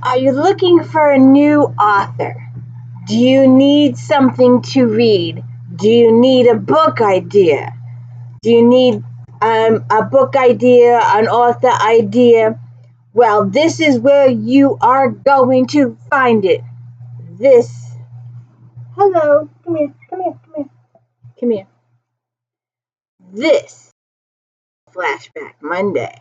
Are you looking for a new author? Do you need something to read? Do you need a book idea? Do you need a book idea, an author idea? Well, this is where you are going to find it. Hello, come here. This Flashback Monday.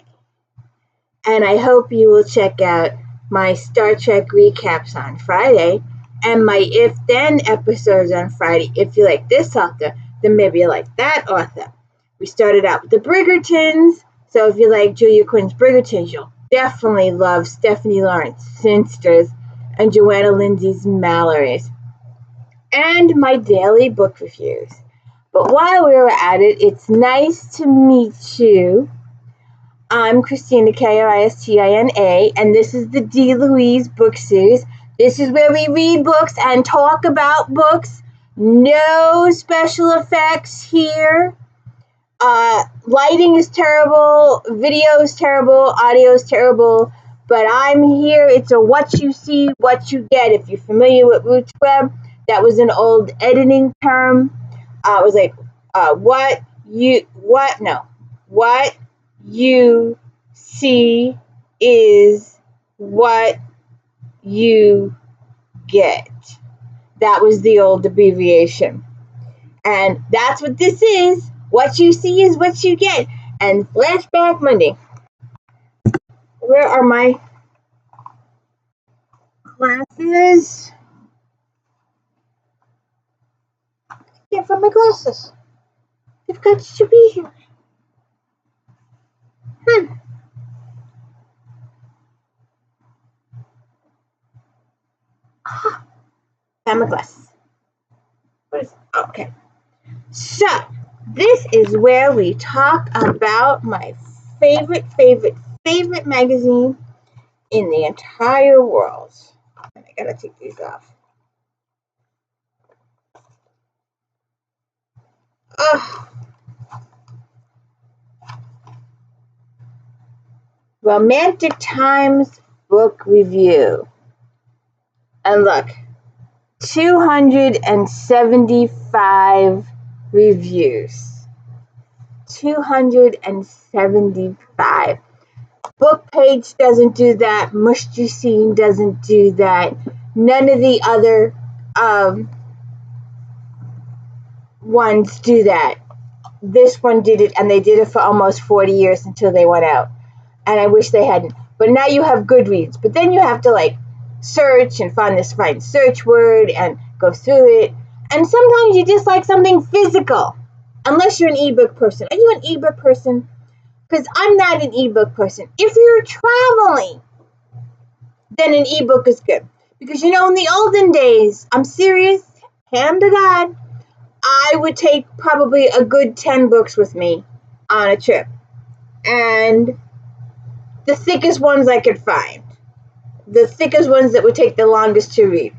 And I hope you will check out my Star Trek recaps on Friday and my If Then episodes on Friday. If you like this author, then maybe you like that author. We started out with the Bridgertons, so if you like Julia Quinn's Bridgertons, you'll definitely love Stephanie Lawrence Sinsters and Joanna Lindsay's Mallory's. And my daily book reviews. But while we were at it, it's nice to meet you. I'm Christina, K-R-I-S-T-I-N-A, and this is the D. Louise book series. This is where we read books and talk about books. No special effects here. Lighting is terrible, video is terrible, audio is terrible, but I'm here. It's a what you see, what you get. If you're familiar with Roots Web, that was an old editing term. It was like, what you see is what you get. That was the old abbreviation. And that's what this is. What you see is what you get. And Flashback Monday. Where are my glasses? I can't find my glasses. They've got to be here. Found my glasses. What is it? Okay. So, this is where we talk about my favorite magazine in the entire world. And I gotta take these off. Romantic Times book review. And look, 275 reviews. 275. Book Page doesn't do that. Must You Seen doesn't do that. None of the other ones do that. This one did it, and they did it for almost 40 years until they went out. And I wish they hadn't. But now you have Goodreads. But then you have to like search and find this right search word and go through it. And sometimes you just like something physical. Unless you're an ebook person. Are you an ebook person? Because I'm not an ebook person. If you're traveling, then an ebook is good. Because you know, in the olden days, I'm serious, hand to God, I would take probably a good 10 books with me on a trip. And the thickest ones I could find. The thickest ones that would take the longest to read.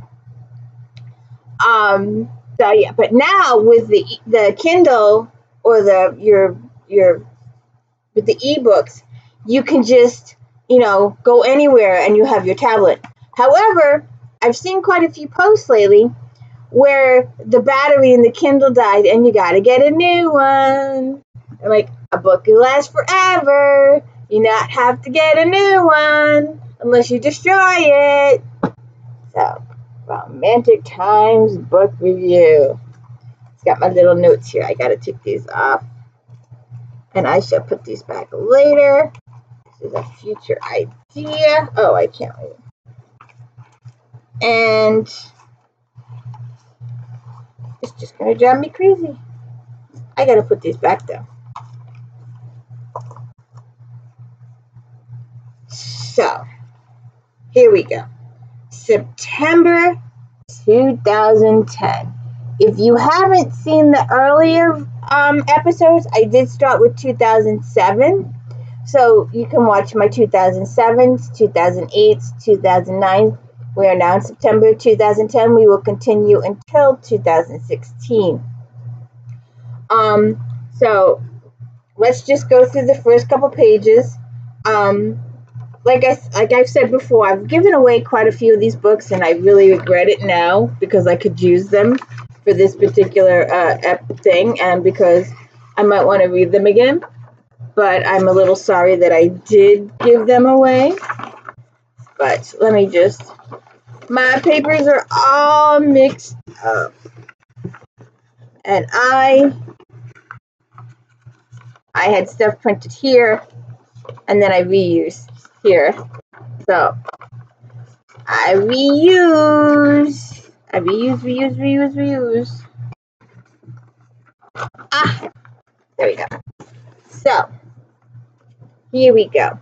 So yeah, but now with the Kindle or with the ebooks, you can just, go anywhere and you have your tablet. However, I've seen quite a few posts lately where the battery in the Kindle died and you gotta get a new one. I'm like, a book will last forever. You not have to get a new one unless you destroy it. So, Romantic Times book review. It's got my little notes here. I gotta take these off. And I shall put these back later. This is a future idea. Oh, I can't wait. And it's just gonna drive me crazy. I gotta put these back though. So, here we go. September 2010. If you haven't seen the earlier episodes, I did start with 2007. So you can watch my 2007s, 2008s, 2009. We are now in September 2010. We will continue until 2016. So let's just go through the first couple pages. like I've said before, I've given away quite a few of these books, and I really regret it now because I could use them for this particular thing, and because I might want to read them again. But I'm a little sorry that I did give them away. But let me just, my papers are all mixed up, and I had stuff printed here, and then I reused here. So I reuse. Ah, there we go. So here we go.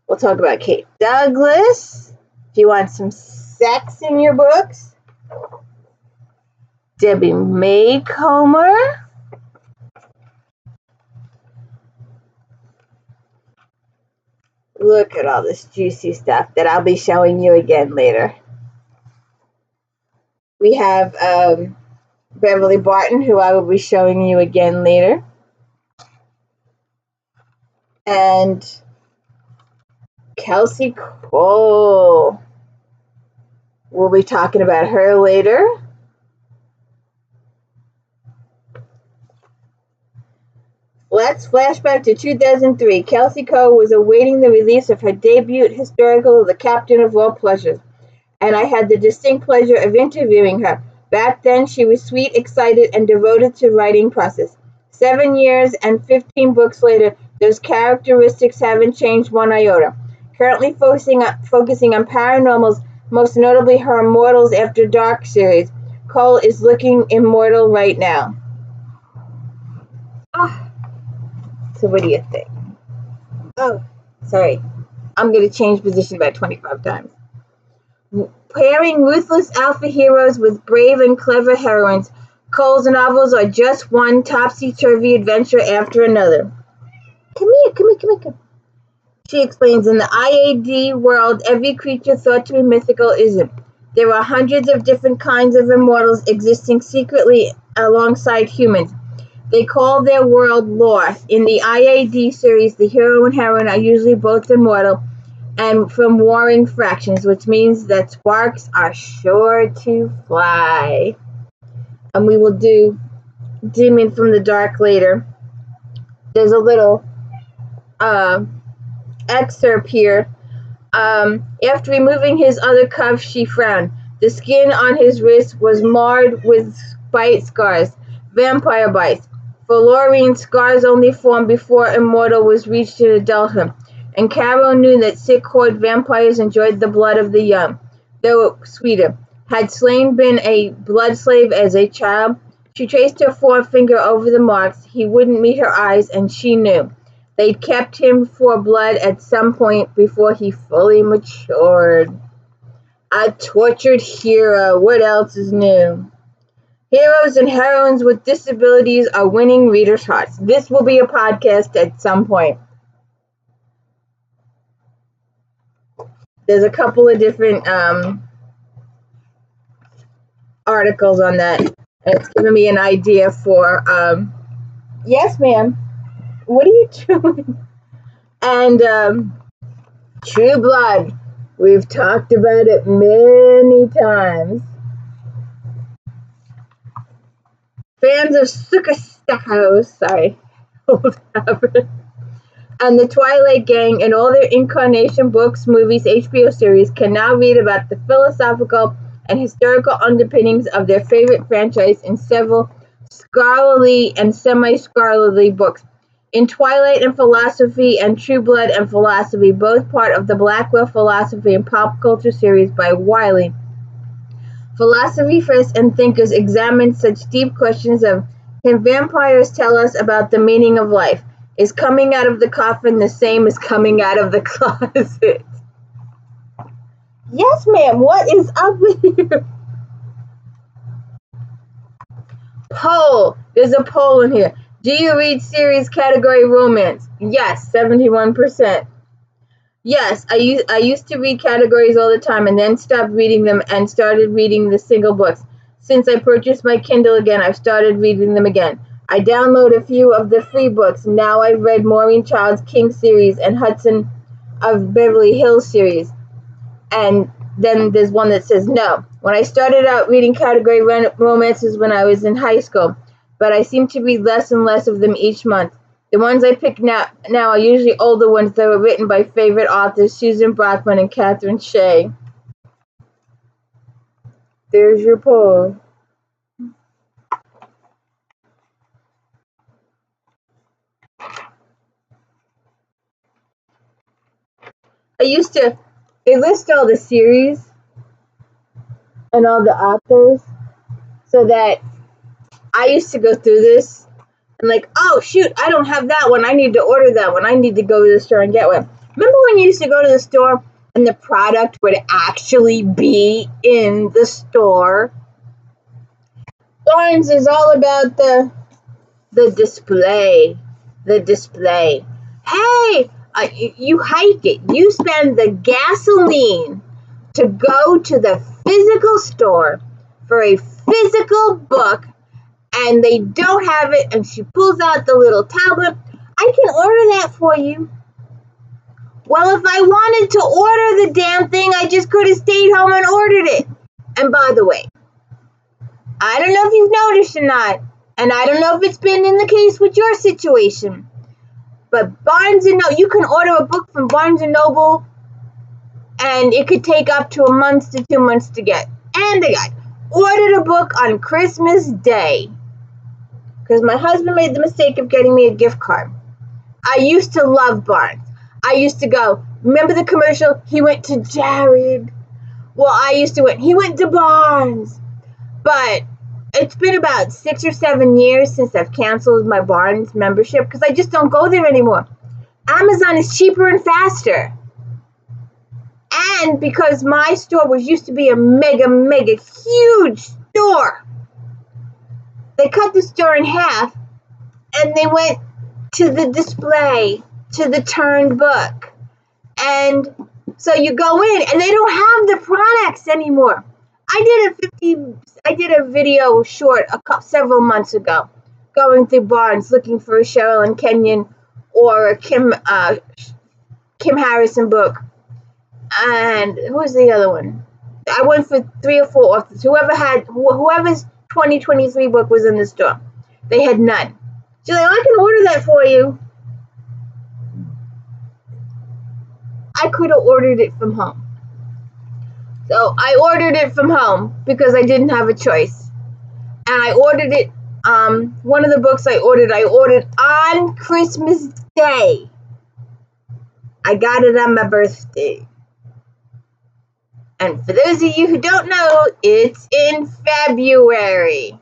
We'll talk about Kate Douglas. If you want some sex in your books, Debbie Macomber. Look at all this juicy stuff that I'll be showing you again later. We have Beverly Barton, who I will be showing you again later. And Kelsey Cole. We'll be talking about her later. Let's flashback to 2003. Kelsey Cole was awaiting the release of her debut historical, The Captain of All Pleasures, and I had the distinct pleasure of interviewing her. Back then, she was sweet, excited, and devoted to writing process. 7 years and 15 books later, those characteristics haven't changed one iota. Currently focusing on paranormals, most notably her Immortals After Dark series, Cole is looking immortal right now. So what do you think? Oh, sorry. I'm going to change position about 25 times. Pairing ruthless alpha heroes with brave and clever heroines, Cole's novels are just one topsy-turvy adventure after another. Come here. She explains, in the IAD world, every creature thought to be mythical isn't. There are hundreds of different kinds of immortals existing secretly alongside humans. They call their world lore. In the IAD series, the hero and heroine are usually both immortal and from warring fractions, which means that sparks are sure to fly. And we will do Demon from the Dark later. There's a little excerpt here. After removing his other cuff, she frowned. The skin on his wrist was marred with bite scars, vampire bites. For Lorraine, scars only formed before immortal was reached in adulthood, and Carol knew that sick horde vampires enjoyed the blood of the young, though sweeter. Had Slain been a blood slave as a child? She traced her forefinger over the marks. He wouldn't meet her eyes, and she knew. They'd kept him for blood at some point before he fully matured. A tortured hero. What else is new? Heroes and heroines with disabilities are winning readers' hearts. This will be a podcast at some point. There's a couple of different articles on that. And it's giving me an idea for, yes, ma'am. What are you doing? And True Blood. We've talked about it many times. Fans of sorry, and the Twilight Gang and all their incarnation books, movies, HBO series can now read about the philosophical and historical underpinnings of their favorite franchise in several scholarly and semi-scholarly books. In Twilight and Philosophy and True Blood and Philosophy, both part of the Blackwell Philosophy and Pop Culture series by Wiley, philosophers and thinkers examine such deep questions of, can vampires tell us about the meaning of life? Is coming out of the coffin the same as coming out of the closet? Yes, ma'am. What is up with you? Poll. There's a poll in here. Do you read series category romance? Yes, 71%. Yes, I used to read categories all the time and then stopped reading them and started reading the single books. Since I purchased my Kindle again, I've started reading them again. I download a few of the free books. Now I've read Maureen Child's King series and Hudson of Beverly Hills series. And then there's one that says no. When I started out reading category romances when I was in high school, but I seem to read less and less of them each month. The ones I pick now are usually older ones that were written by favorite authors Susan Brockman and Catherine Shea. There's your poll. They list all the series and all the authors, so that I used to go through this and like, oh shoot, I don't have that one. I need to order that one. I need to go to the store and get one. Remember when you used to go to the store and the product would actually be in the store? Barnes is all about the display. The display. Hey, you hike it. You spend the gasoline to go to the physical store for a physical book, and they don't have it, and she pulls out the little tablet. I can order that for you. Well, if I wanted to order the damn thing, I just could have stayed home and ordered it. And by the way, I don't know if you've noticed or not, and I don't know if it's been in the case with your situation, but Barnes & Noble, you can order a book from Barnes & Noble, and it could take up to a month to 2 months to get. And I ordered a book on Christmas Day, because my husband made the mistake of getting me a gift card. I used to love Barnes. I used to go, remember the commercial? He went to Jared. Well, I used to he went to Barnes. But it's been about 6 or 7 years since I've canceled my Barnes membership because I just don't go there anymore. Amazon is cheaper and faster. And because my store used to be a mega huge store, they cut the store in half and they went to the display, to the turned book. And so you go in and they don't have the products anymore. I did a video short several months ago, going through Barnes looking for a Cheryl and Kenyon or a Kim Harrison book. And who was the other one? I went for 3 or 4 authors. Whoever's 2023 book was in the store. They had none. She's like, I can order that for you. I could have ordered it from home. So I ordered it from home because I didn't have a choice. And I ordered it, one of the books I ordered on Christmas Day. I got it on my birthday. And for those of you who don't know, it's in February.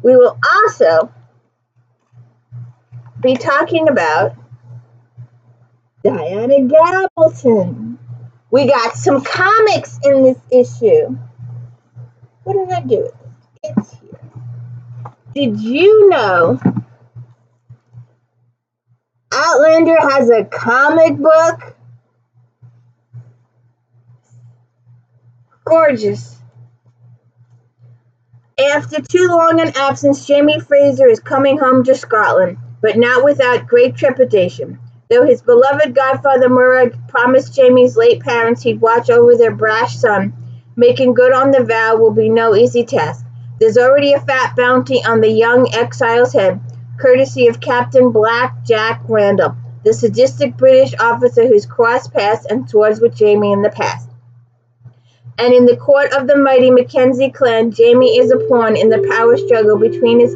We will also be talking about Diana Gabaldon. We got some comics in this issue. What did I do with it? It's here. Did you know Outlander has a comic book? Gorgeous. After too long an absence, Jamie Fraser is coming home to Scotland, but not without great trepidation. Though his beloved godfather Murragh promised Jamie's late parents he'd watch over their brash son, making good on the vow will be no easy task. There's already a fat bounty on the young exile's head, courtesy of Captain Black Jack Randall, the sadistic British officer who's crossed paths and swords with Jamie in the past. And in the court of the mighty Mackenzie clan, Jamie is a pawn in the power struggle between his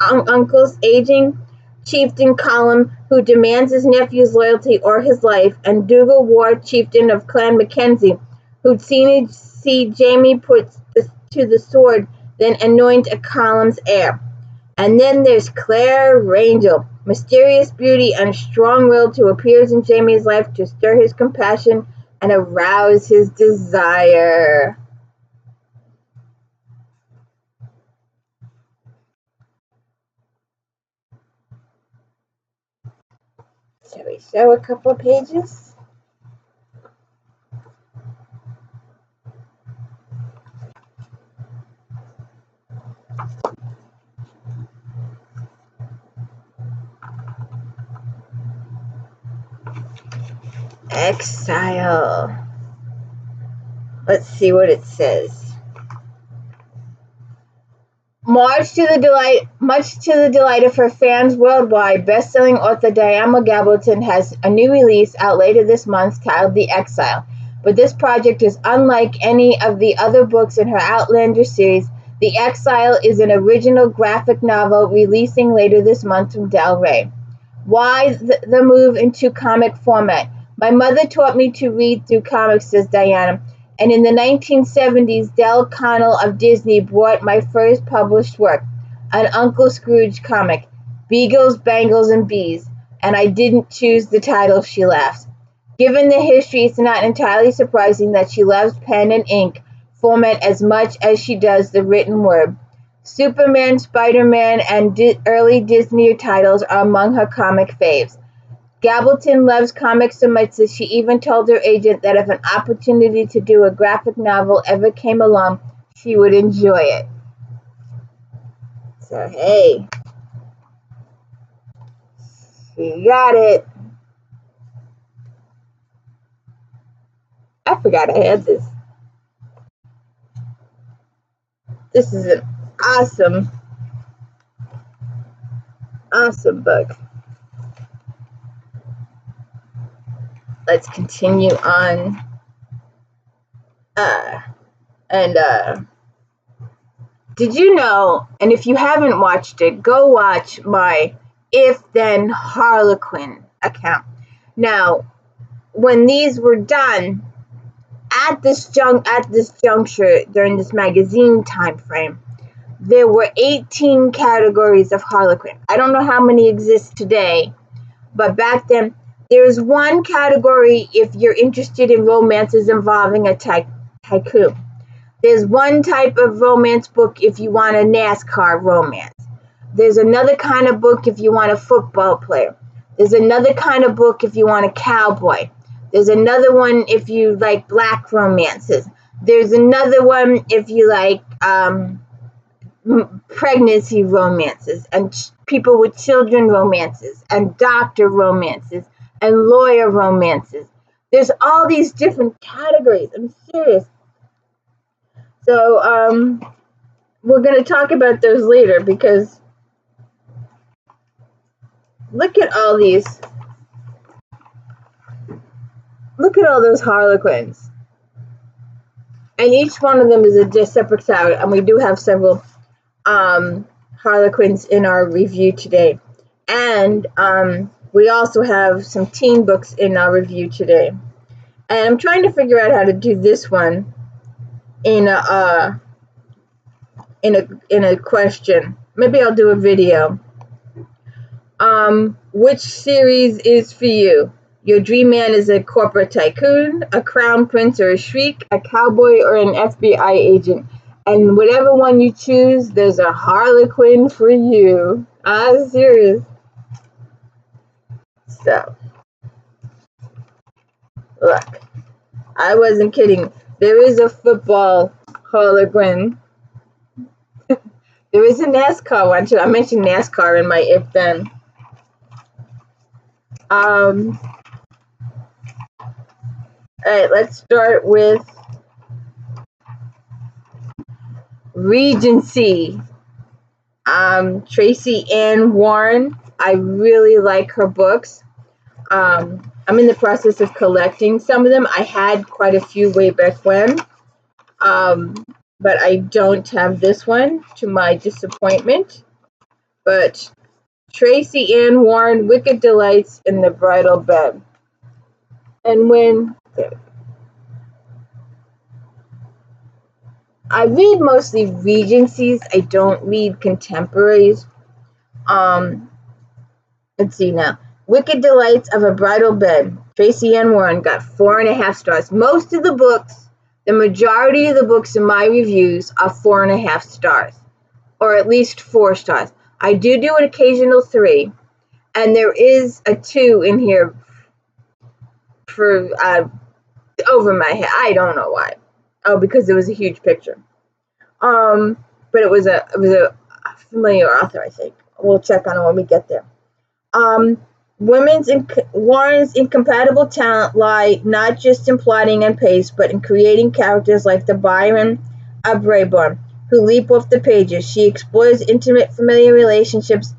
uncle's aging chieftain Colum, who demands his nephew's loyalty or his life, and Dougal Ward, chieftain of Clan Mackenzie, who'd see Jamie put to the sword, then anoint a Colum's heir. And then there's Claire Rangel, mysterious beauty and strong-willed, who appears in Jamie's life to stir his compassion and arouse his desire. Shall we show a couple of pages? Exile. Let's see what it says. Much to the delight of her fans worldwide, best-selling author Diane Gabaldon has a new release out later this month titled The Exile. But this project is unlike any of the other books in her Outlander series. The Exile is an original graphic novel releasing later this month from Del Rey. Why the move into comic format? My mother taught me to read through comics, says Diana. And in the 1970s, Del Connell of Disney brought my first published work, an Uncle Scrooge comic, Beagles, Bangles, and Bees, and I didn't choose the title, she laughs. Given the history, it's not entirely surprising that she loves pen and ink format as much as she does the written word. Superman, Spider-Man, and early Disney titles are among her comic faves. Gabaldon loves comics so much that she even told her agent that if an opportunity to do a graphic novel ever came along, she would enjoy it. So, hey, she got it. I forgot I had this. This is an awesome book. Let's continue on. Did you know, and if you haven't watched it, go watch my If Then Harlequin account. Now, when these were done, at this juncture, during this magazine time frame, there were 18 categories of Harlequin. I don't know how many exist today, but back then, there's one category if you're interested in romances involving a tycoon. There's one type of romance book if you want a NASCAR romance. There's another kind of book if you want a football player. There's another kind of book if you want a cowboy. There's another one if you like black romances. There's another one if you like pregnancy romances and people with children romances and doctor romances and lawyer romances. There's all these different categories. I'm serious. So we're going to talk about those later because look at all these. Look at all those Harlequins. And each one of them is a separate title. And we do have several Harlequins in our review today. And we also have some teen books in our review today. And I'm trying to figure out how to do this one in a question. Maybe I'll do a video. Which series is for you? Your dream man is a corporate tycoon, a crown prince or a shriek, a cowboy or an FBI agent. And whatever one you choose, there's a Harlequin for you. I'm serious. So, look, I wasn't kidding. There is a football Harlequin. There is a NASCAR one too. I mentioned NASCAR in my If Then. Alright, let's start with Regency. Tracy Ann Warren. I really like her books. I'm in the process of collecting some of them. I had quite a few way back when. But I don't have this one, to my disappointment. But Tracy Ann Warren, Wicked Delights in the Bridal Bed. And when I read mostly Regencies, I don't read contemporaries. Let's see now. Wicked Delights of a Bridal Bed. Tracy Ann Warren got 4.5 stars. Most of the books, the majority of the books in my reviews are 4.5 stars, or at least 4 stars. I do an occasional 3, and there is a 2 in here for over my head. I don't know why. Oh, because it was a huge picture. But it was a familiar author, I think. We'll check on it when we get there. Warren's incompatible talent lie not just in plotting and pace, but in creating characters like the Byron of Rayburn, who leap off the pages. She explores intimate, familiar relationships,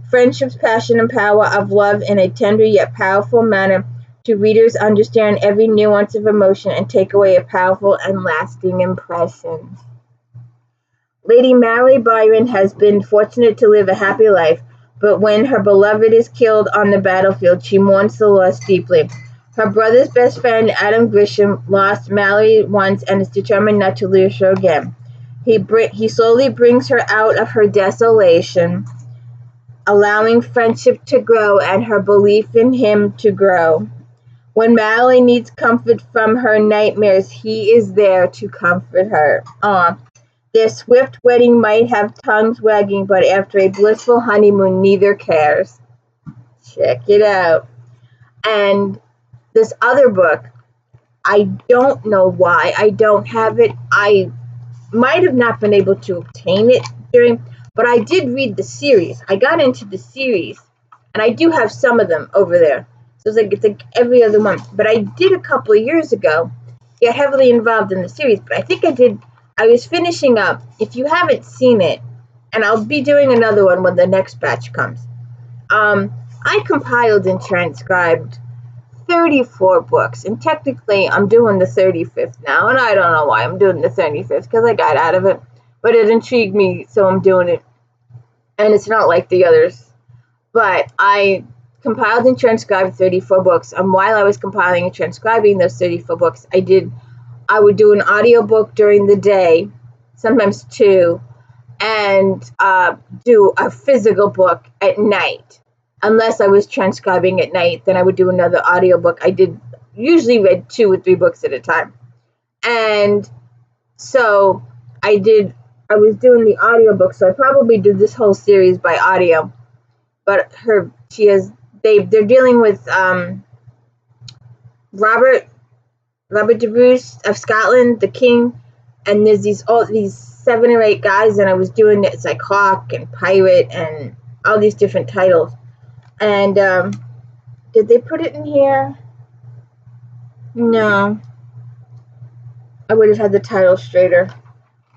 friendships, passion, and power of love in a tender yet powerful manner to readers understand every nuance of emotion and take away a powerful and lasting impression. Lady Mary Byron has been fortunate to live a happy life, but when her beloved is killed on the battlefield, she mourns the loss deeply. Her brother's best friend, Adam Grisham, lost Mallory once and is determined not to lose her again. He slowly brings her out of her desolation, allowing friendship to grow and her belief in him to grow. When Mallory needs comfort from her nightmares, he is there to comfort her. Their swift wedding might have tongues wagging, but after a blissful honeymoon, neither cares. Check it out. And this other book, I don't know why I don't have it. I might have not been able to obtain it but I did read the series. I got into the series, and I do have some of them over there. So it's like every other month. But I did a couple of years ago get heavily involved in the series. But I think I was finishing up. If you haven't seen it, and I'll be doing another one when the next batch comes. I compiled and transcribed 34 books, and technically I'm doing the 35th now, and I don't know why I'm doing the 35th, because I got out of it, but it intrigued me, so I'm doing it, and it's not like the others, but I compiled and transcribed 34 books, and while I was compiling and transcribing those 34 books, I would do an audiobook during the day, sometimes two, and do a physical book at night. Unless I was transcribing at night, then I would do another audiobook. I usually read 2 or 3 books at a time. And so I was doing the audiobook, so I probably did this whole series by audio. But they're dealing with Robert de Bruce of Scotland, the king, and there's these 7 or 8 guys, and I was doing it's like Hawk and Pirate and all these different titles. And did they put it in here? No. I would have had the title straighter.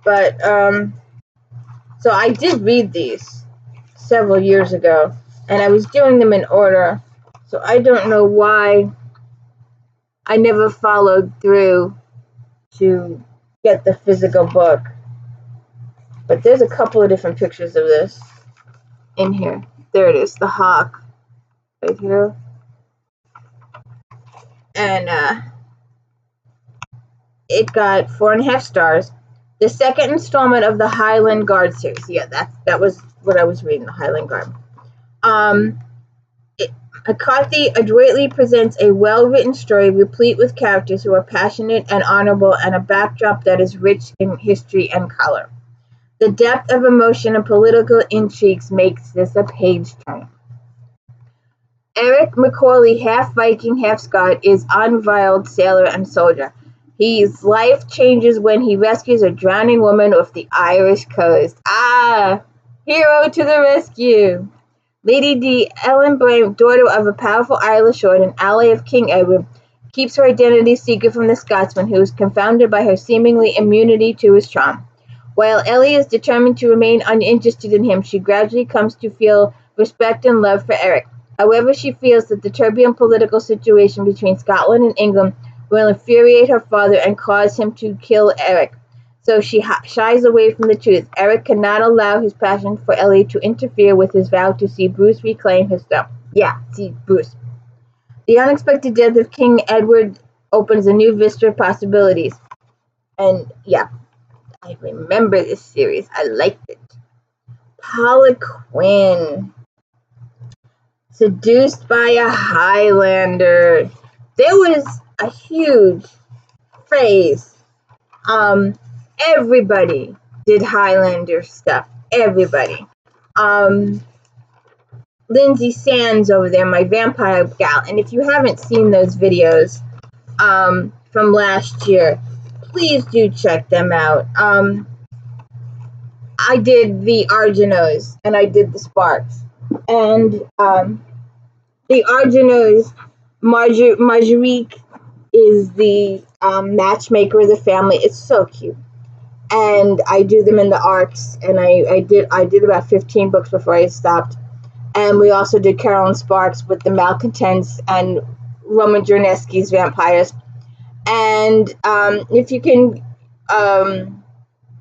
But so I did read these several years ago, and I was doing them in order. So I don't know why I never followed through to get the physical book. But there's a couple of different pictures of this in here. There it is, the hawk. Right here. And it got 4.5 stars. The second installment of the Highland Guard series. Yeah, that was what I was reading, the Highland Guard. McCarthy adroitly presents a well-written story replete with characters who are passionate and honorable and a backdrop that is rich in history and color. The depth of emotion and political intrigues makes this a page-turner. Eric Macaulay, half Viking, half Scot, is unveiled sailor and soldier. His life changes when he rescues a drowning woman off the Irish coast. Hero to the rescue! Lady D. Ellen Bray, daughter of a powerful Irish lord and ally of King Edward, keeps her identity secret from the Scotsman, who is confounded by her seemingly immunity to his charm. While Ellie is determined to remain uninterested in him, she gradually comes to feel respect and love for Eric. However, she feels that the turbulent political situation between Scotland and England will infuriate her father and cause him to kill Eric. So she shies away from the truth. Eric cannot allow his passion for Ellie to interfere with his vow to see Bruce reclaim his throne. See Bruce. The unexpected death of King Edward opens a new vista of possibilities. And I remember this series. I liked it. PAULA QUINN. Seduced by a Highlander. There was a huge phrase. Everybody did Highlander stuff. Everybody. Lindsay Sands over there, my vampire gal. And if you haven't seen those videos from last year, please do check them out. I did the Arginos and I did the Sparks. And The Arginos, Marguerite is the matchmaker of the family. It's so cute. And I do them in the arcs, and I did about 15 books before I stopped. And we also did Carolyn Sparks with the Malcontents and Roman Jornesky's Vampires. And if you can,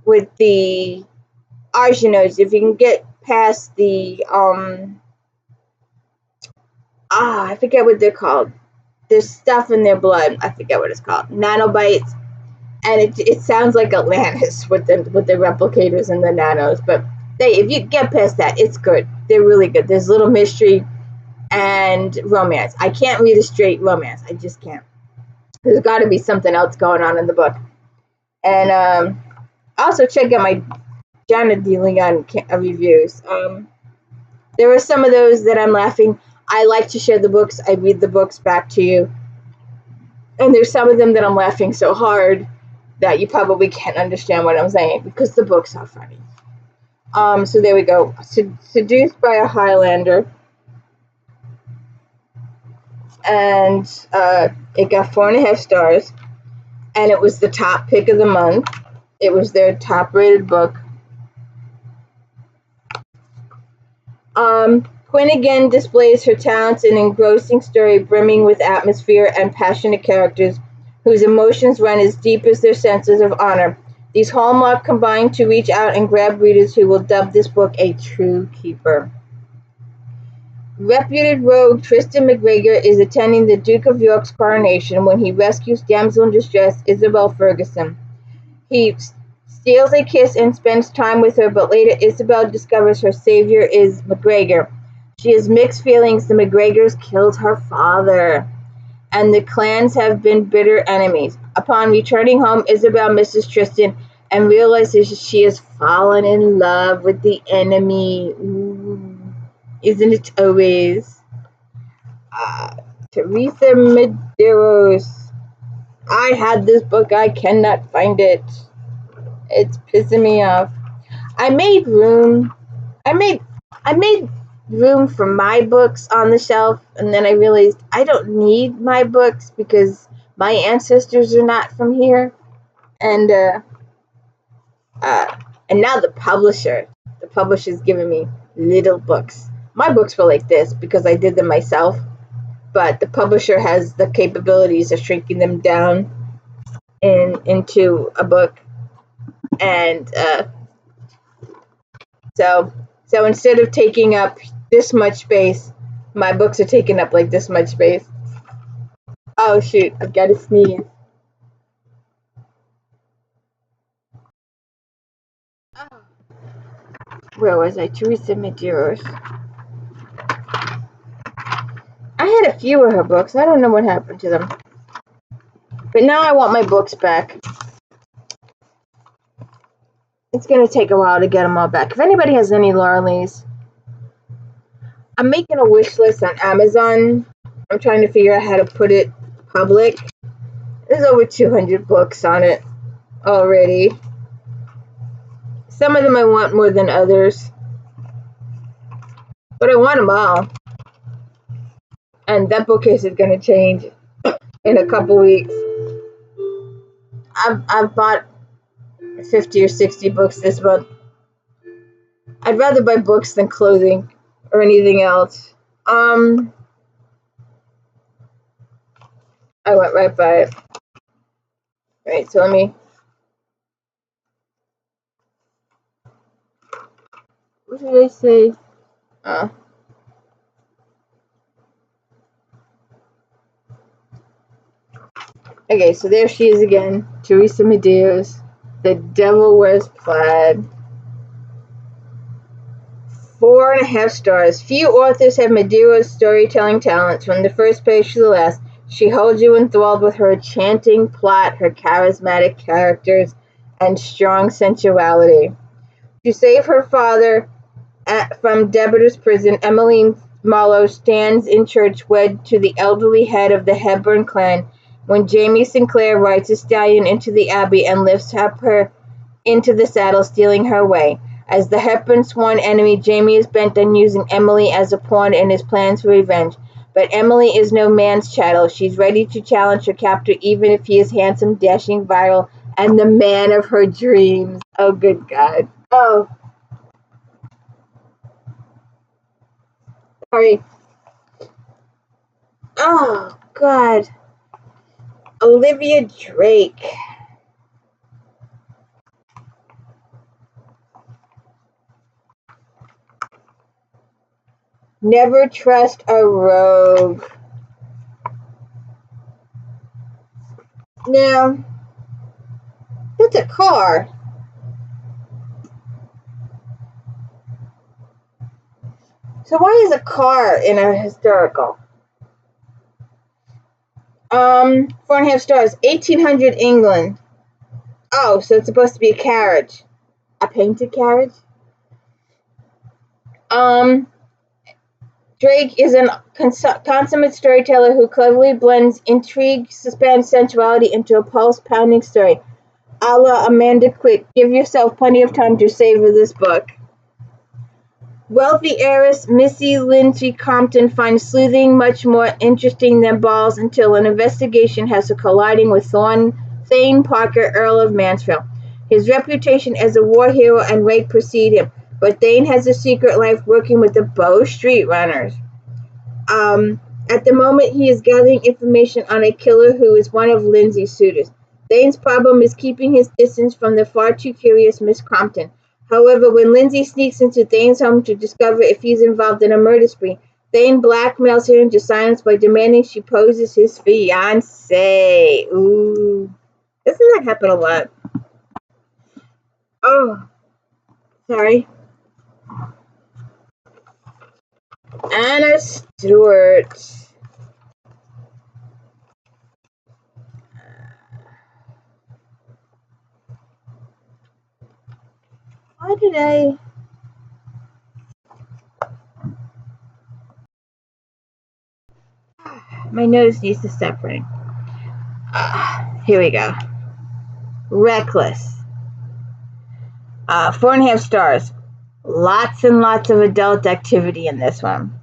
with the Arginos, if you can get past the I forget what they're called. There's stuff in their blood. I forget what it's called. Nanobites, and it sounds like Atlantis with the replicators and the nanos. But if you get past that, it's good. They're really good. There's little mystery and romance. I can't read a straight romance. I just can't. There's got to be something else going on in the book. And also check out my Jenna DeLeon reviews. There are some of those that I'm laughing. I like to share the books. I read the books back to you. And there's some of them that I'm laughing so hard that you probably can't understand what I'm saying because the books are funny. So there we go. Seduced by a Highlander. And it got 4.5 stars. And it was the top pick of the month. It was their top rated book. Quinn again displays her talents in an engrossing story brimming with atmosphere and passionate characters whose emotions run as deep as their senses of honor. These hallmarks combine to reach out and grab readers who will dub this book a true keeper. Reputed rogue Tristan MacGregor is attending the Duke of York's coronation when he rescues damsel in distress Isabel Ferguson. He steals a kiss and spends time with her, but later Isabel discovers her savior is MacGregor. She has mixed feelings. The MacGregors killed her father, and the clans have been bitter enemies. Upon returning home, Isabel misses Tristan and realizes she has fallen in love with the enemy. Ooh, isn't it always? TERESA MEDEIROS. I had this book. I cannot find it. It's pissing me off. I made room. I made room for my books on the shelf, and then I realized I don't need my books because my ancestors are not from here. And now the publisher's giving me little books. My books were like this because I did them myself, but the publisher has the capabilities of shrinking them down into a book. And so instead of taking up this much space, my books are taking up like this much space. Oh shoot, I've got to sneeze. Where was I? TERESA MEDEIROS. I had a few of her books. I don't know what happened to them. But now I want my books back. It's going to take a while to get them all back. If anybody has any Laura Lees, I'm making a wish list on Amazon. I'm trying to figure out how to put it public. There's over 200 books on it already. Some of them I want more than others, but I want them all. And that bookcase is going to change in a couple weeks. I've bought 50 or 60 books this month. I'd rather buy books than clothing or anything else. I went right by it. Right, so let me. What did I say? Okay, so there she is again. TERESA MEDEIROS. The Devil Wears Plaid. 4.5 stars. Few authors have Medeiros' storytelling talents from the first page to the last. She holds you enthralled with her enchanting plot, her charismatic characters, and strong sensuality. To save her father from debtor's prison, Emmeline Marlowe stands in church wed to the elderly head of the Hepburn clan when Jamie Sinclair rides a stallion into the abbey and lifts up her into the saddle, stealing her away. As the Hepburn sworn enemy, Jamie is bent on using Emily as a pawn in his plans for revenge. But Emily is no man's chattel. She's ready to challenge her captor even if he is handsome, dashing, viral, and the man of her dreams. Oh, good God. Oh, sorry. Oh, God. Olivia Drake. Never trust a rogue. Now, that's a car. So why is a car in a historical? 4.5 stars. 1800 England. Oh, so it's supposed to be a carriage. A painted carriage? Drake is a consummate storyteller who cleverly blends intrigue, suspense, sensuality into a pulse-pounding story. A la Amanda Quick. Give yourself plenty of time to savor this book. Wealthy heiress Missy Lindsay Compton finds sleuthing much more interesting than balls until an investigation has her colliding with Thane Parker, Earl of Mansfield. His reputation as a war hero and rake precede him, but Thane has a secret life working with the Bow Street Runners. At the moment, he is gathering information on a killer who is one of Lindsay's suitors. Thane's problem is keeping his distance from the far too curious Miss Compton. However, when Lindsay sneaks into Thane's home to discover if he's involved in a murder spree, Thane blackmails her into silence by demanding she poses his fiancée. Ooh. Doesn't that happen a lot? Oh, sorry. Anna Stewart. Why did I... My nose needs to stop running. Here we go. Reckless. 4.5 stars. Lots and lots of adult activity in this one.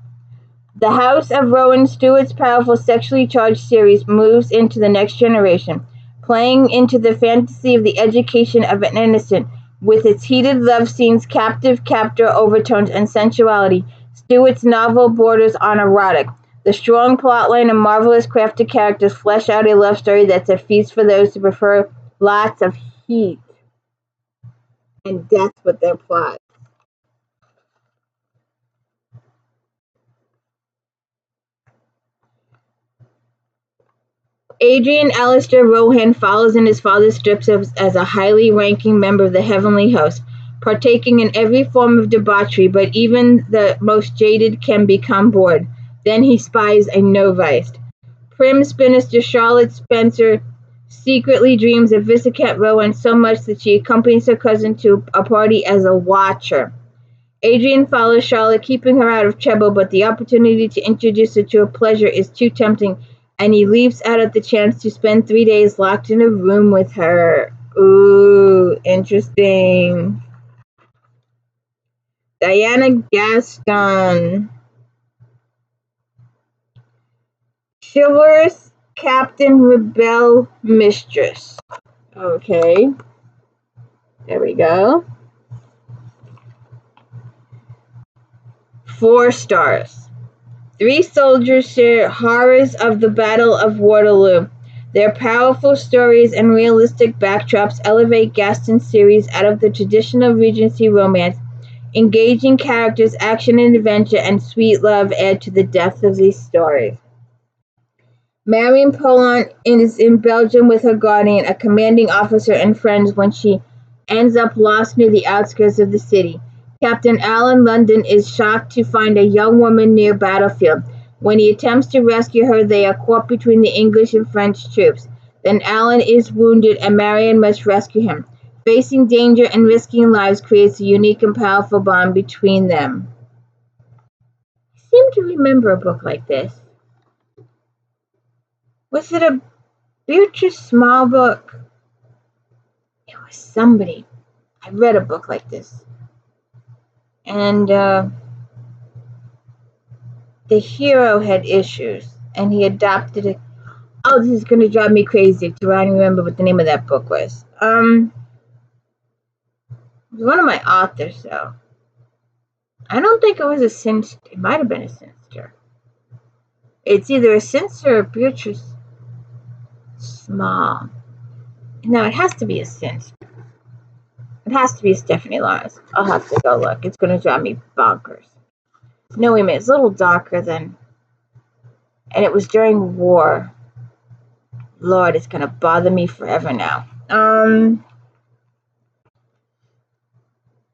The House of Rowan Stewart's powerful sexually charged series moves into the next generation, playing into the fantasy of the education of an innocent. With its heated love scenes, captive-captor overtones, and sensuality, Stewart's novel borders on erotic. The strong plotline and marvelous crafted characters flesh out a love story that's a feast for those who prefer lots of heat and depth with their plot. Adrian Alistair Rohan follows in his father's footsteps as a highly ranking member of the Heavenly Host, partaking in every form of debauchery, but even the most jaded can become bored. Then he spies a novice. Prim spinster Charlotte Spencer secretly dreams of Viscount Rowan so much that she accompanies her cousin to a party as a watcher. Adrian follows Charlotte, keeping her out of trouble, but the opportunity to introduce her to a pleasure is too tempting, and he leaps out at the chance to spend 3 days locked in a room with her. Ooh, interesting. Diana Gaston. Chivalrous Captain Rebel Mistress. Okay. There we go. 4 stars. 3 soldiers share horrors of the Battle of Waterloo. Their powerful stories and realistic backdrops elevate Gaston's series out of the traditional Regency romance. Engaging characters, action and adventure, and sweet love add to the depth of these stories. Marion Poland is in Belgium with her guardian, a commanding officer, and friends when she ends up lost near the outskirts of the city. Captain Alan London is shocked to find a young woman near battlefield. When he attempts to rescue her, they are caught between the English and French troops. Then Alan is wounded and Marion must rescue him. Facing danger and risking lives creates a unique and powerful bond between them. I seem to remember a book like this. Was it a Beatrice Small book? It was somebody. I read a book like this. And the hero had issues, and he adopted it. Oh, this is going to drive me crazy to try and remember what the name of that book was. It was one of my authors, though. I don't think it was a Sinster. It might have been a Sinster. It's either a Sinster or Beatrice Small. No, it has to be a Sinster. It has to be Stephanie Lawrence. I'll have to go look. It's going to drive me bonkers. No, wait a minute. It's a little darker than... And it was during war. Lord, it's going to bother me forever now.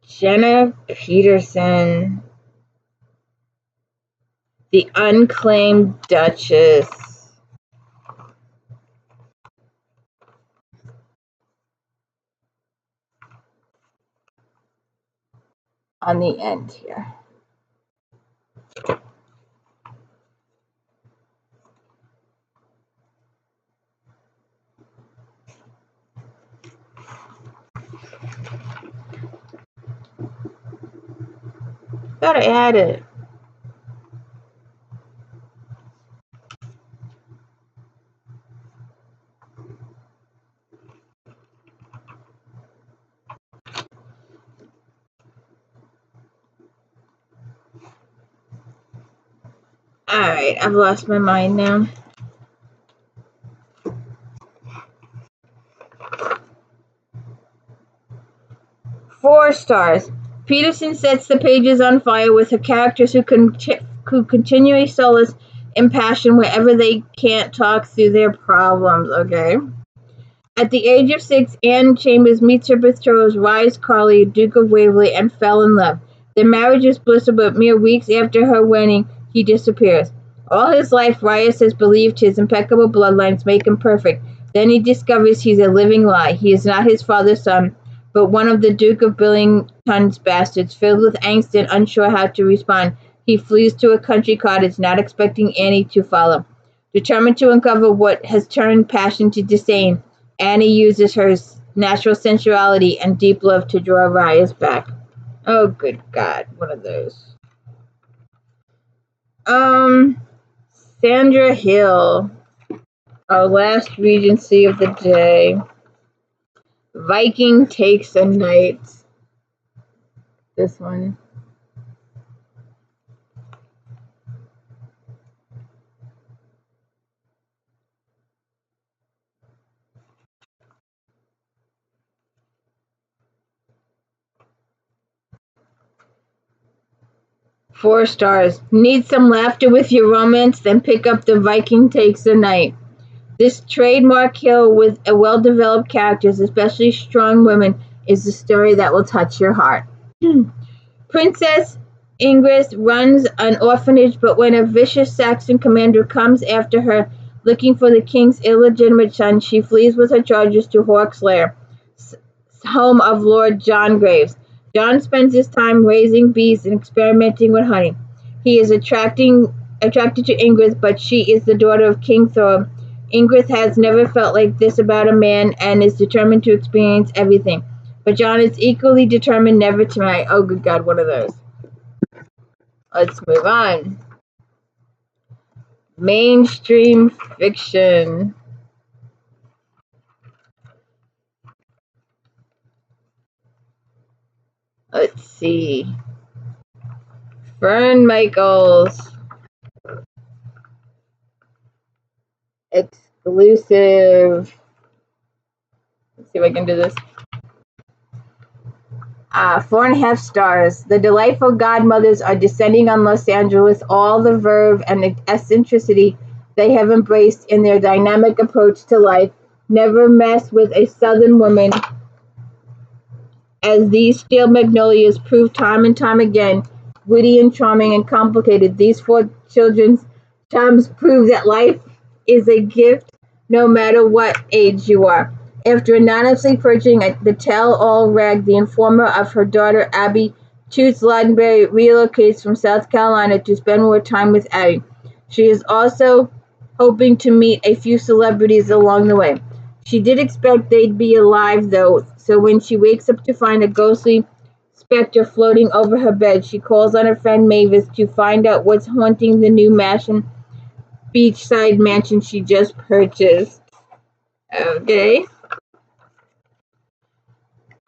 Jenna Peterson. The Unclaimed Duchess. On the end here. Thought I had it. Alright, I've lost my mind now. Four stars. Petersen sets the pages on fire with her characters who continually solace in passion wherever they can't talk through their problems. Okay. At the age of 6, Anne Chambers meets her betrothed, Rise Carley, Duke of Waverley, and fell in love. Their marriage is blissful, but mere weeks after her wedding, he disappears. All his life, Rias has believed his impeccable bloodlines make him perfect. Then he discovers he's a living lie. He is not his father's son, but one of the Duke of Billington's bastards. Filled with angst and unsure how to respond, he flees to a country cottage, not expecting Annie to follow. Determined to uncover what has turned passion to disdain, Annie uses her natural sensuality and deep love to draw Rias back. Oh, good God, one of those. Sandra Hill, our last regency of the day. Viking Takes a Night. This one. Four stars. Need some laughter with your romance? Then pick up The Viking Takes a Night. This trademark kill with a well-developed characters, especially strong women, is the story that will touch your heart. Princess Ingrid runs an orphanage, but when a vicious Saxon commander comes after her, looking for the king's illegitimate son, she flees with her charges to Hawk's Lair, home of Lord John Graves. John spends his time raising bees and experimenting with honey. He is attracted to Ingrid, but she is the daughter of King Thor. Ingrid has never felt like this about a man and is determined to experience everything. But John is equally determined never to marry. Oh, good God, one of those. Let's move on. Mainstream fiction. Let's see. Fern Michaels. Exclusive. Let's see if I can do this. 4.5 stars. The delightful godmothers are descending on Los Angeles, all the verve and eccentricity they have embraced in their dynamic approach to life. Never mess with a Southern woman, as these steel magnolias prove time and time again. Witty and charming and complicated, these 4 children's charms prove that life is a gift no matter what age you are. After anonymously purchasing the tell-all rag, the informer of her daughter Abby, Toots Laudenberry relocates from South Carolina to spend more time with Abby. She is also hoping to meet a few celebrities along the way. She did expect they'd be alive, though, so when she wakes up to find a ghostly specter floating over her bed. She calls on her friend Mavis to find out what's haunting the new beachside mansion she just purchased. Okay.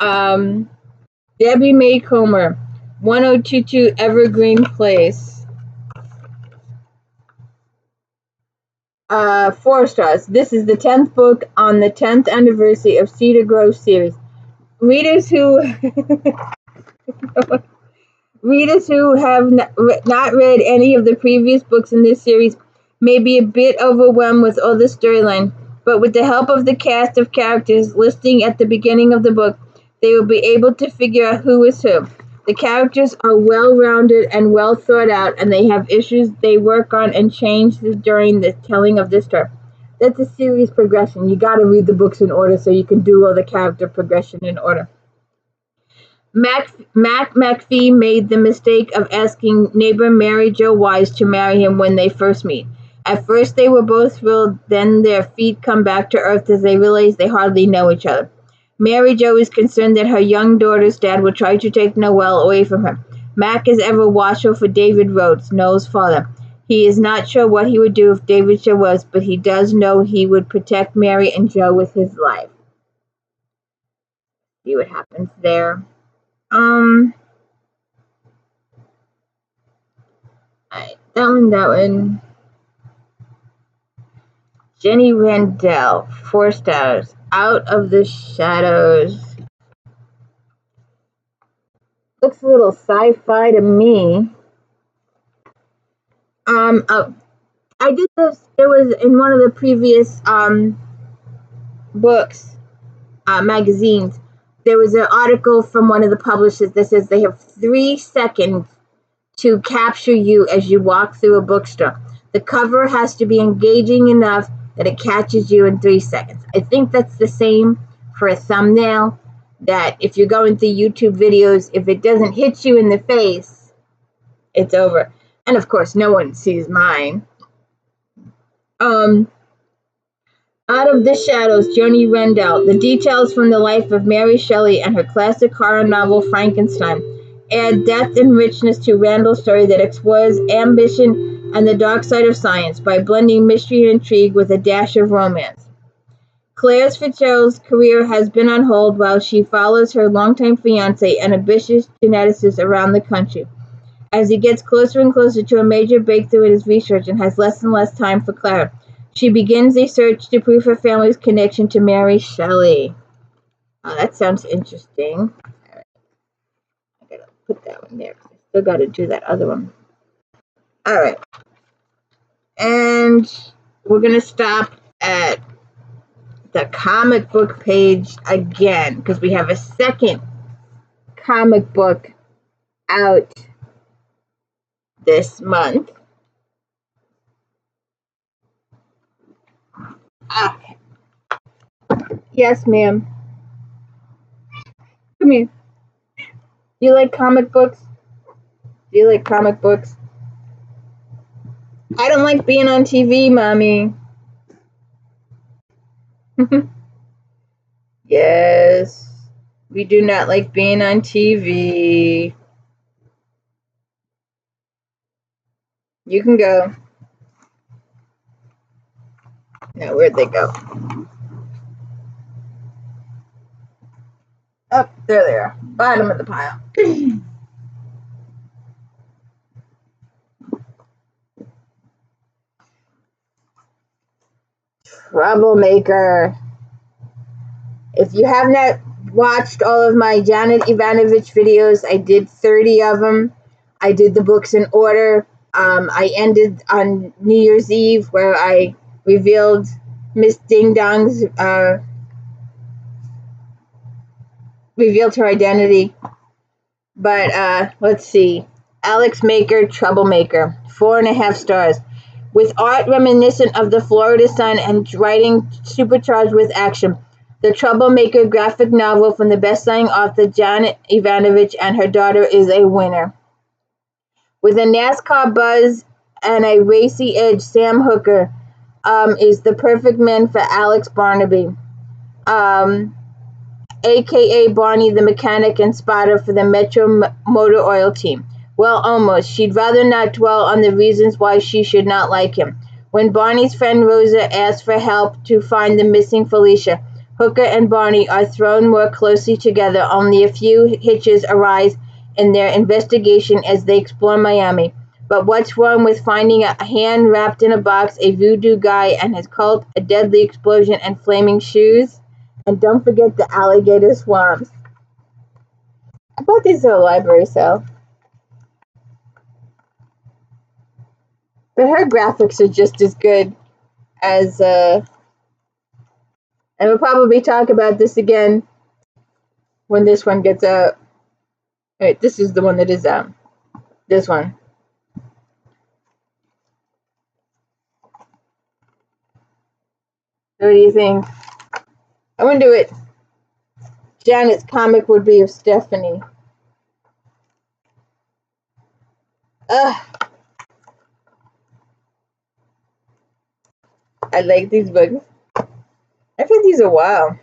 Debbie MACOMBER, 1022 Evergreen Place. 4 stars. This is the 10th book on the 10th anniversary of Cedar Grove series. Readers who have not read any of the previous books in this series may be a bit overwhelmed with all the storyline, but with the help of the cast of characters listing at the beginning of the book, they will be able to figure out who is who. The characters are well-rounded and well thought out, and they have issues they work on and change during the telling of this story. That's a series progression. You got to read the books in order so you can do all the character progression in order. McPhee made the mistake of asking neighbor Mary Jo Wise to marry him when they first meet. At first they were both thrilled, then their feet come back to earth as they realize they hardly know each other. Mary Jo is concerned that her young daughter's dad will try to take Noelle away from her. Mac is ever watchful for David Rhodes, Noelle's father. He is not sure what he would do if David Shaw was, but he does know he would protect Mary and Joe with his life. See what happens there. That one. Jenny Rendell, 4 stars. Out of the Shadows. Looks a little sci-fi to me. I did this. It was in one of the previous books, magazines. There was an article from one of the publishers that says they have 3 seconds to capture you as you walk through a bookstore. The cover has to be engaging enough that it catches you in 3 seconds. I think that's the same for a thumbnail, that if you're going through YouTube videos, if it doesn't hit you in the face, it's over. And of course, no one sees mine. Out of the Shadows, Jenny Rendell. The details from the life of Mary Shelley and her classic horror novel Frankenstein add depth and richness to Randall's story that explores ambition and the dark side of science by blending mystery and intrigue with a dash of romance. Claire Fitzgerald's career has been on hold while she follows her longtime fiancé, an ambitious geneticist, around the country. As he gets closer and closer to a major breakthrough in his research and has less and less time for Claire, she begins a search to prove her family's connection to Mary Shelley. Oh, that sounds interesting. I gotta put that one there. I still gotta do that other one. Alright. And we're gonna stop at the comic book page again, because we have a second comic book out this month. Okay. Yes, ma'am. Come here. Do you like comic books? Do you like comic books? I don't like being on TV, Mommy. Yes, we do not like being on TV. You can go. Now, where'd they go? Oh, there they are. Bottom of the pile. Troublemaker. If you have not watched all of my Janet Ivanovich videos, I did 30 of them. I did the books in order. I ended on New Year's Eve where I revealed Miss Ding Dong's, revealed her identity. But let's see. Alex Maker, Troublemaker, 4.5 stars. With art reminiscent of the Florida Sun and writing supercharged with action, the Troublemaker graphic novel from the best-selling author Janet Ivanovich and her daughter is a winner. With a NASCAR buzz and a racy edge, Sam Hooker is the perfect man for Alex Barnaby. a.k.a. Barney the mechanic and spotter for the Metro Motor Oil team. Well, almost. She'd rather not dwell on the reasons why she should not like him. When Barney's friend Rosa asks for help to find the missing Felicia, Hooker and Barney are thrown more closely together. Only a few hitches arise in their investigation as they explore Miami. But what's wrong with finding a hand wrapped in a box, a voodoo guy and his cult, a deadly explosion, and flaming shoes? And don't forget the alligator swamps. I bought these at a library sale. But her graphics are just as good as, and we'll probably talk about this again when this one gets out. Alright, this is the one that is out. This one. What do you think? I wonder what Janet's comic would be of Stephanie. Ugh. I like these books. I think these are wow.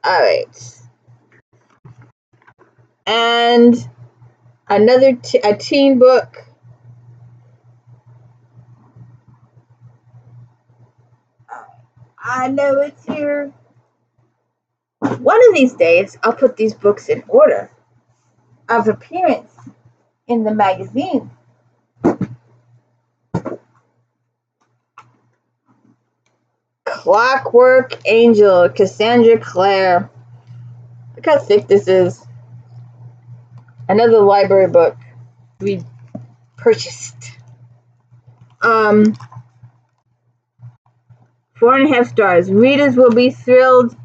Alright. And another a teen book. I know it's here. One of these days, I'll put these books in order of appearance in the magazine. Clockwork Angel, Cassandra Clare. Look how thick this is. Another library book we purchased. 4.5 stars. Readers will be thrilled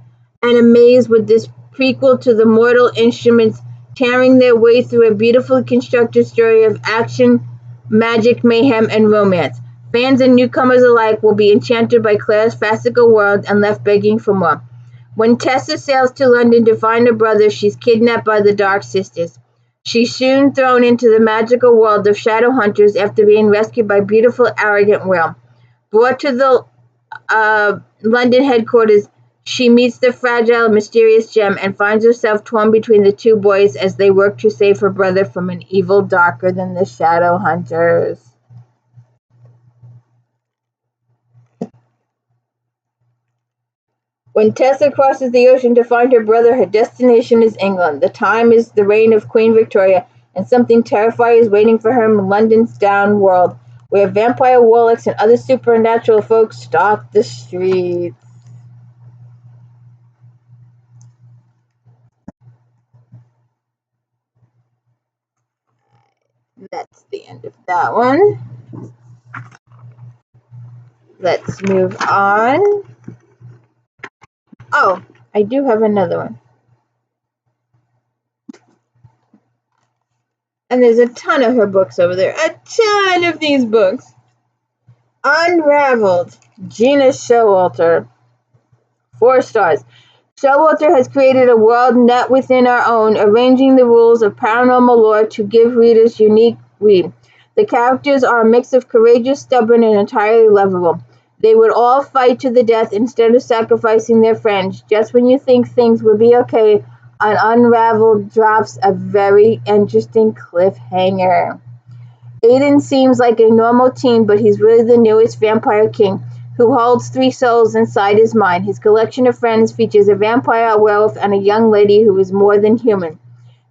and amazed with this prequel to the Mortal Instruments, tearing their way through a beautifully constructed story of action, magic, mayhem, and romance. Fans and newcomers alike will be enchanted by Claire's farcical world and left begging for more. When Tessa sails to London to find her brother, she's kidnapped by the Dark Sisters. She's soon thrown into the magical world of shadow hunters after being rescued by beautiful, arrogant Will. Brought to the London headquarters, she meets the fragile, mysterious Gem and finds herself torn between the two boys as they work to save her brother from an evil darker than the shadow hunters. When Tessa crosses the ocean to find her brother, her destination is England. The time is the reign of Queen Victoria, and something terrifying is waiting for her in London's down world, where vampire warlocks and other supernatural folks stalk the streets. That's the end of that one. Let's move on. Oh, I do have another one. And there's a ton of her books over there. A ton of these books. Unraveled. Gina Showalter. 4 stars. Showalter has created a world net within our own, arranging the rules of paranormal lore to give readers unique read. The characters are a mix of courageous, stubborn, and entirely lovable. They would all fight to the death instead of sacrificing their friends. Just when you think things will be okay, an Unraveled drops a very interesting cliffhanger. Aiden seems like a normal teen, but he's really the newest vampire king, who holds 3 souls inside his mind. His collection of friends features a vampire, a werewolf, and a young lady who is more than human.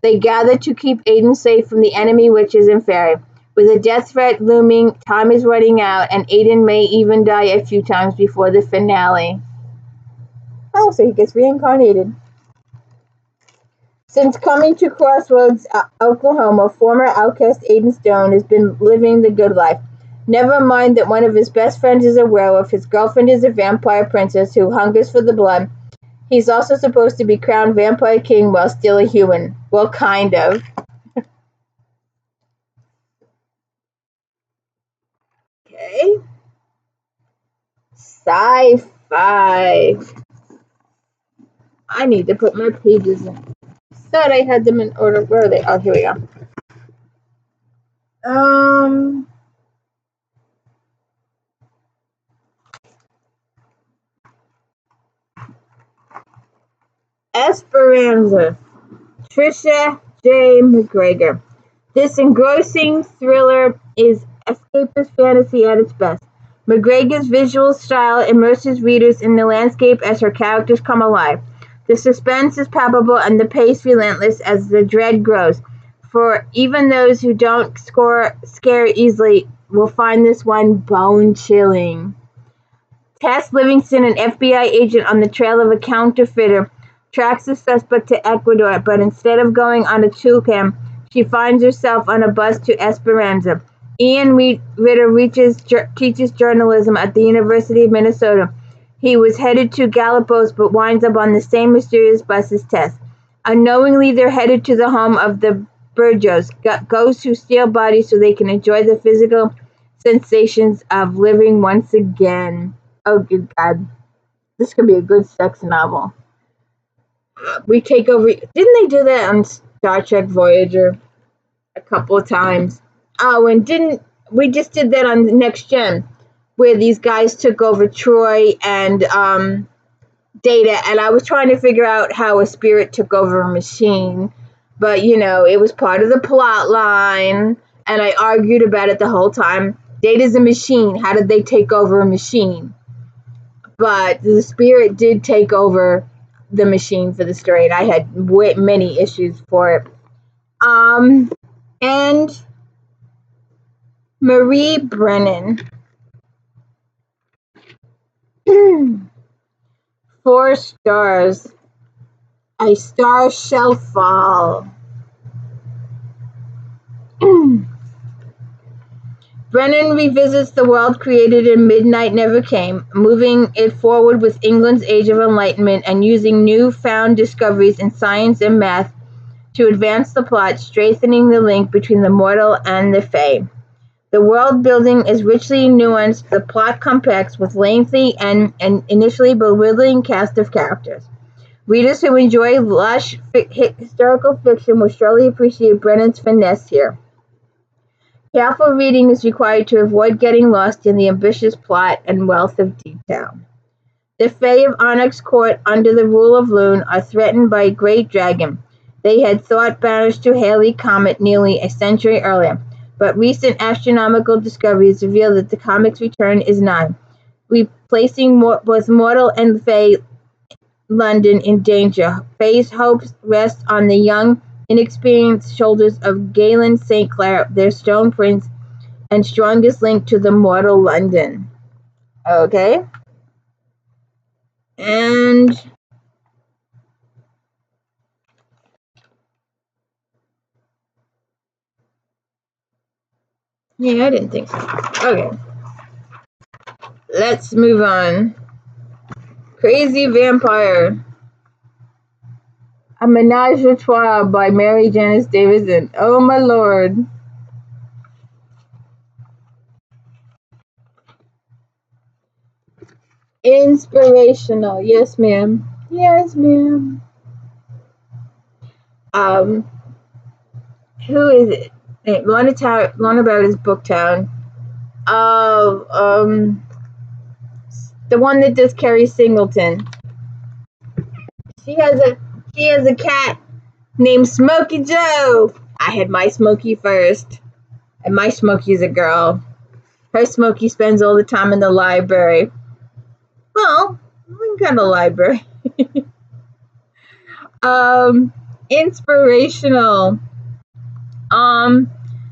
They gather to keep Aiden safe from the enemy witches and fairy. With a death threat looming, time is running out, and Aiden may even die a few times before the finale. Oh, so he gets reincarnated. Since coming to Crossroads, Oklahoma, former outcast Aiden Stone has been living the good life. Never mind that one of his best friends is a werewolf, his girlfriend is a vampire princess who hungers for the blood. He's also supposed to be crowned vampire king while still a human. Well, kind of. Okay. Sci-fi. I need to put my pages in. Thought I had them in order. Where are they? Oh, here we go. Esperanza, Trisha J. MacGregor. This engrossing thriller is escapist fantasy at its best. MacGregor's visual style immerses readers in the landscape as her characters come alive. The suspense is palpable and the pace relentless as the dread grows. For even those who don't scare easily will find this one bone-chilling. Tess Livingston, an FBI agent on the trail of a counterfeiter, tracks the suspect to Ecuador, but instead of going on a tour camp, she finds herself on a bus to Esperanza. Ian Ritter teaches journalism at the University of Minnesota. He was headed to Galapagos, but winds up on the same mysterious bus as Tess. Unknowingly, they're headed to the home of the Burgos, ghosts who steal bodies so they can enjoy the physical sensations of living once again. Oh, good God. This could be a good sex novel. We take over. Didn't they do that on Star Trek Voyager a couple of times? Oh, and we just did that on Next Gen, where these guys took over Troy and Data, and I was trying to figure out how a spirit took over a machine, but it was part of the plot line, and I argued about it the whole time. Data's a machine. How did they take over a machine? But the spirit did take over the machine for the story, and I had many issues for it. And Marie Brennan. 4 stars. A star shall fall. Brennan revisits the world created in Midnight Never Came, moving it forward with England's Age of Enlightenment and using newfound discoveries in science and math to advance the plot, strengthening the link between the mortal and the fae. The world building is richly nuanced, the plot complex, with lengthy and initially bewildering cast of characters. Readers who enjoy lush historical fiction will surely appreciate Brennan's finesse here. Careful reading is required to avoid getting lost in the ambitious plot and wealth of detail. The Fae of Onyx Court, under the rule of Lune, are threatened by a great dragon they had thought banished to Halley Comet nearly a century earlier, but recent astronomical discoveries reveal that the comet's return is nigh, replacing both mortal and Fae London in danger. Fae's hopes rest on the young, inexperienced shoulders of Galen St. Clair, their stone prince and strongest link to the mortal London. Okay. And yeah, I didn't think so. Okay. Let's move on. Crazy Vampire. A Menage a Trois by Mary Janice Davidson. Oh my lord. Inspirational. Yes, ma'am. Yes, ma'am. Who is it? Lorna Barrett is Booktown. The one that does Carrie Singleton. She has a cat named Smokey Joe. I had my Smokey first, and my Smokey's a girl. Her Smokey spends all the time in the library. Well, we got a library. Inspirational.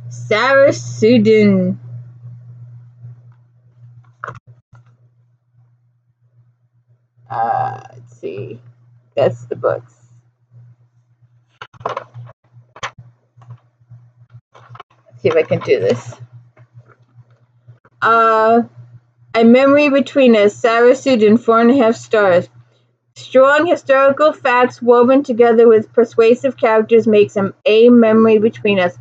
Sarah Sundin. Let's see. That's the books. Let's see if I can do this. A Memory Between Us, Sarah Sundin, 4.5 stars. Strong historical facts woven together with persuasive characters makes A Memory Between Us.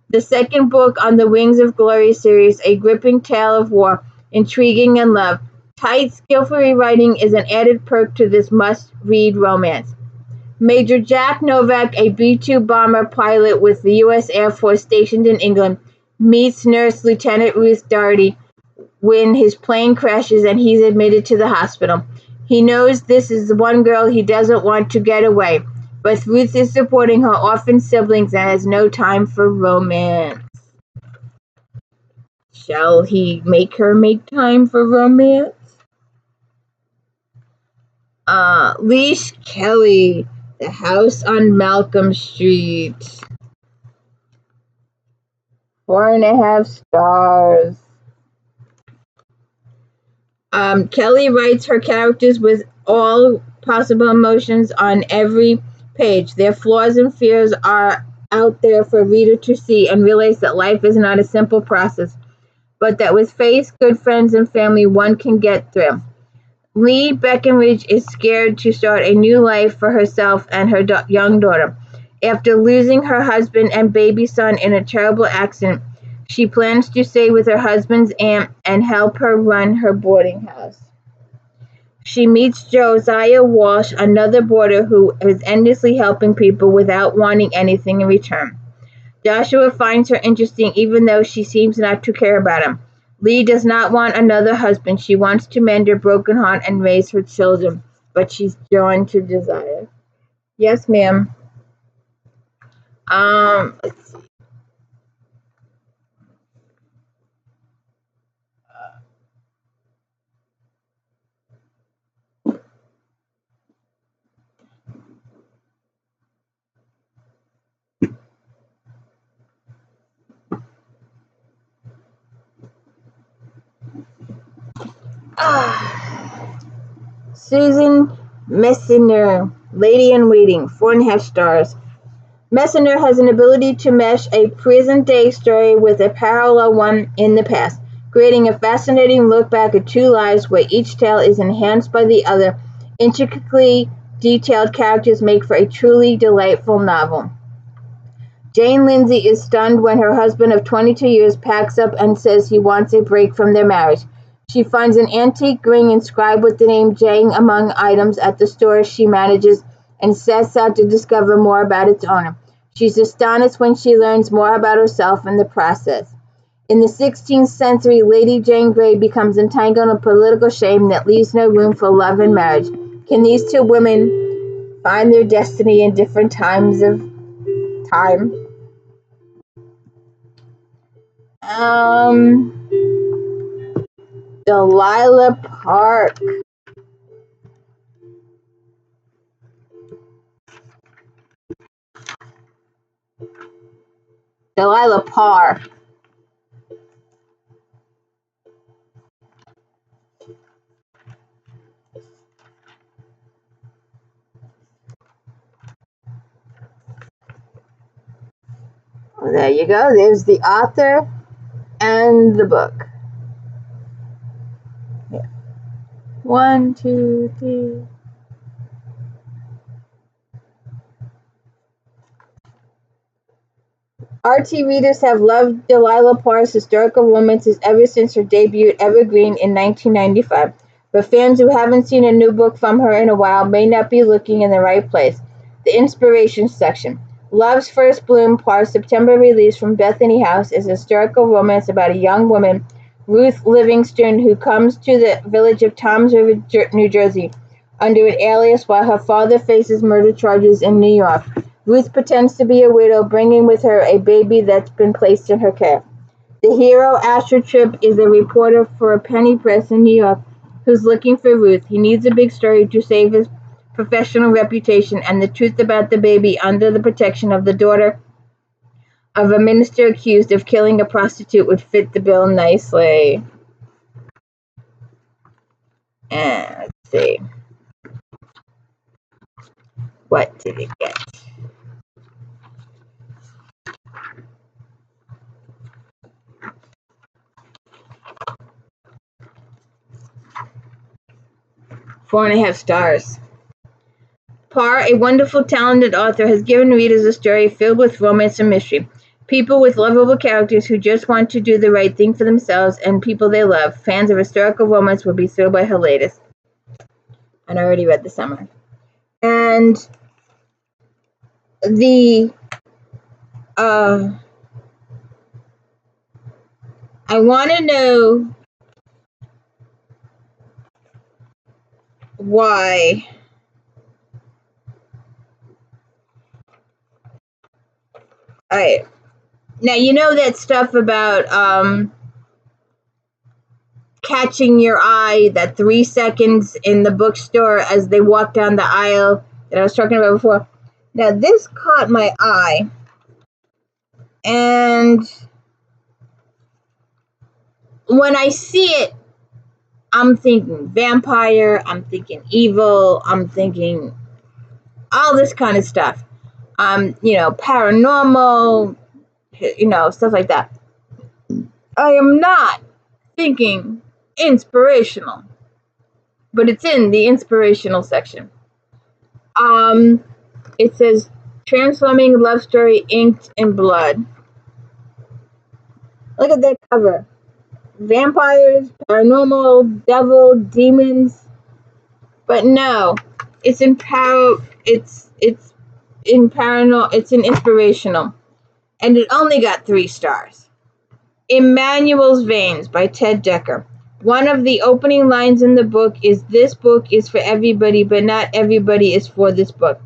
The second book on the Wings of Glory series, a gripping tale of war, intriguing and love. Tight, skillful rewriting is an added perk to this must-read romance. Major Jack Novak, a B-2 bomber pilot with the U.S. Air Force stationed in England, meets Nurse Lieutenant Ruth Doherty when his plane crashes and he's admitted to the hospital. He knows this is the one girl he doesn't want to get away, but Ruth is supporting her orphan siblings and has no time for romance. Shall he make her make time for romance? Leash Kelly, The House on Malcolm Street. 4.5 stars. Kelly writes her characters with all possible emotions on every page. Their flaws and fears are out there for a reader to see and realize that life is not a simple process, but that with faith, good friends, and family, one can get through. Lee Beckenridge is scared to start a new life for herself and her young daughter. After losing her husband and baby son in a terrible accident, she plans to stay with her husband's aunt and help her run her boarding house. She meets Josiah Walsh, another boarder who is endlessly helping people without wanting anything in return. Joshua finds her interesting even though she seems not to care about him. Lee does not want another husband. She wants to mend her broken heart and raise her children, but she's drawn to Josiah. Yes, ma'am. Let's see. Susan Messner, Lady in Waiting, 4.5 stars. Messner has an ability to mesh a present-day story with a parallel one in the past, creating a fascinating look back at two lives where each tale is enhanced by the other. Intricately detailed characters make for a truly delightful novel. Jane Lindsay is stunned when her husband of 22 years packs up and says he wants a break from their marriage. She finds an antique ring inscribed with the name Jane among items at the store she manages and sets out to discover more about its owner. She's astonished when she learns more about herself in the process. In the 16th century, Lady Jane Grey becomes entangled in political shame that leaves no room for love and marriage. Can these two women find their destiny in different times of time? Delilah Park. Delilah Parr. Well, there you go. There's the author and the book. Yeah. 1, 2, 3. RT readers have loved Delilah Parr's historical romances ever since her debut at Evergreen in 1995, but fans who haven't seen a new book from her in a while may not be looking in the right place. The inspiration section. Love's First Bloom, Parr's September release from Bethany House, is a historical romance about a young woman, Ruth Livingston, who comes to the village of Toms River, New Jersey, under an alias while her father faces murder charges in New York. Ruth pretends to be a widow, bringing with her a baby that's been placed in her care. The hero, Asher Tripp, is a reporter for a penny press in New York who's looking for Ruth. He needs a big story to save his professional reputation and the truth about the baby under the protection of the daughter of a minister accused of killing a prostitute would fit the bill nicely. And let's see. What did it get? Four and a half stars. Parr, a wonderful, talented author, has given readers a story filled with romance and mystery. People with lovable characters who just want to do the right thing for themselves and people they love. Fans of historical romance will be thrilled by her latest. And I already read the summer. And the I want to know why. Alright. Now, you know that stuff about catching your eye, that 3 seconds in the bookstore as they walk down the aisle that I was talking about before? Now, this caught my eye. And when I see it, I'm thinking vampire, I'm thinking evil, I'm thinking all this kind of stuff. You know, paranormal, you know, stuff like that. I am not thinking inspirational, but it's in the inspirational section. It says transforming love story inked in blood. Look at that cover. Vampires, paranormal, devil, demons. But no, it's in it's in inspirational. And it only got 3 stars. Emmanuel's Veins by Ted Dekker. One of the opening lines in the book is, "This book is for everybody, but not everybody is for this book."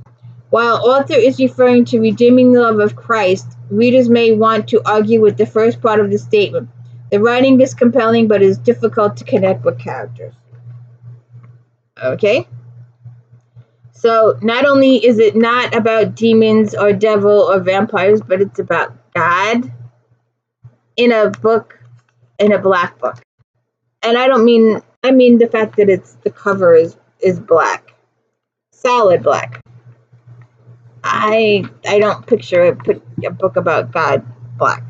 While author is referring to redeeming the love of Christ, readers may want to argue with the first part of the statement. The writing is compelling, but it is difficult to connect with characters. Okay? So not only is it not about demons or devil or vampires, but it's about God in a book, in a black book. And I mean the fact that the cover is black. Solid black. I don't picture a book about God black.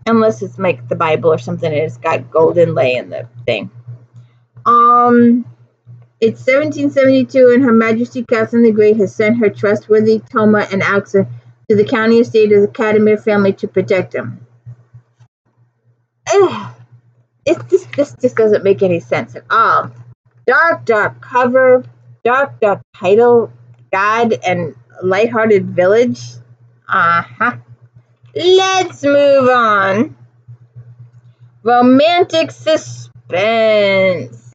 Unless it's like the Bible or something and it's got gold inlay in the thing. It's 1772 and Her Majesty Catherine the Great has sent her trustworthy Toma and Axa to the county estate of the Casimir family to protect them. This just doesn't make any sense at all. Dark cover, dark title, God and lighthearted village. Let's move on. Romantic suspense.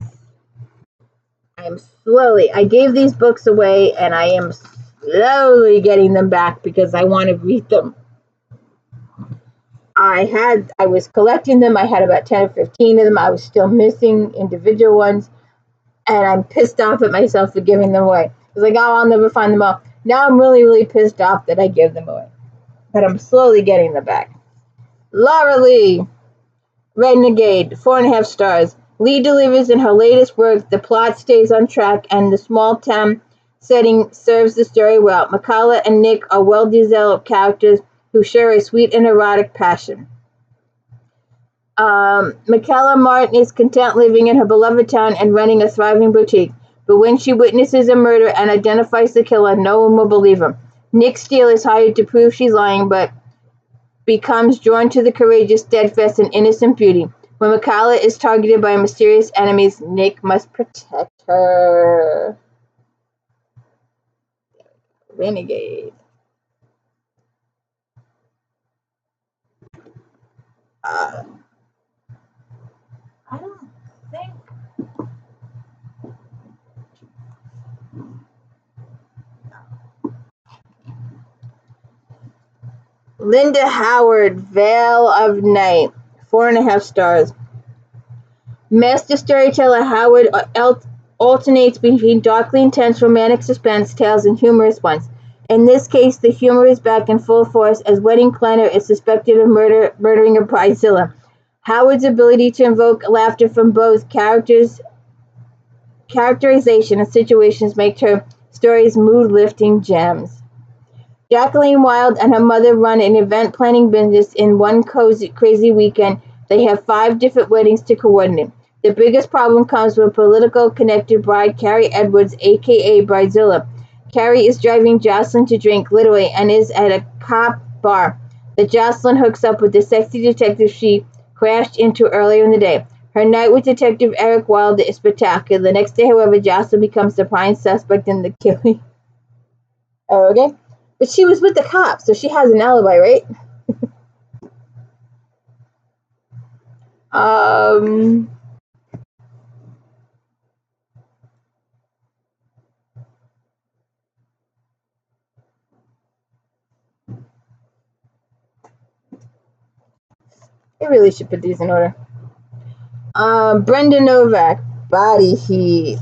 I gave these books away and I am slowly getting them back because I want to read them. I was collecting them. I had about 10 or 15 of them. I was still missing individual ones. And I'm pissed off at myself for giving them away. I was like, oh, I'll never find them all. Now I'm really, really pissed off that I gave them away. But I'm slowly getting them back. Laura Lee, Renegade, 4.5 stars. Lee delivers in her latest work. The plot stays on track, and the small town setting serves the story well. Makala and Nick are well-developed characters who share a sweet and erotic passion. Makala Martin is content living in her beloved town and running a thriving boutique. But when she witnesses a murder and identifies the killer, no one will believe her. Nick Steele is hired to prove she's lying, but becomes drawn to the courageous, steadfast, and innocent beauty. When Makala is targeted by mysterious enemies, Nick must protect her. Renegade. I don't think. Linda Howard, Veil of Night, 4.5 stars. Master storyteller Howard alternates between darkly intense romantic suspense tales and humorous ones. In this case, the humor is back in full force as wedding planner is suspected of murdering a bridezilla. Howard's ability to invoke laughter from both characterization and situations make her stories mood-lifting gems. Jacqueline Wild and her mother run an event planning business. In one crazy weekend, they have 5 different weddings to coordinate. The biggest problem comes when political connected bride Carrie Edwards, aka Bridezilla. Carrie is driving Jocelyn to drink, literally, and is at a cop bar that Jocelyn hooks up with the sexy detective she crashed into earlier in the day. Her night with Detective Eric Wilder is spectacular. The next day, however, Jocelyn becomes the prime suspect in the killing. Okay? But she was with the cops, so she has an alibi, right? I really should put these in order. Brenda Novak, Body Heat.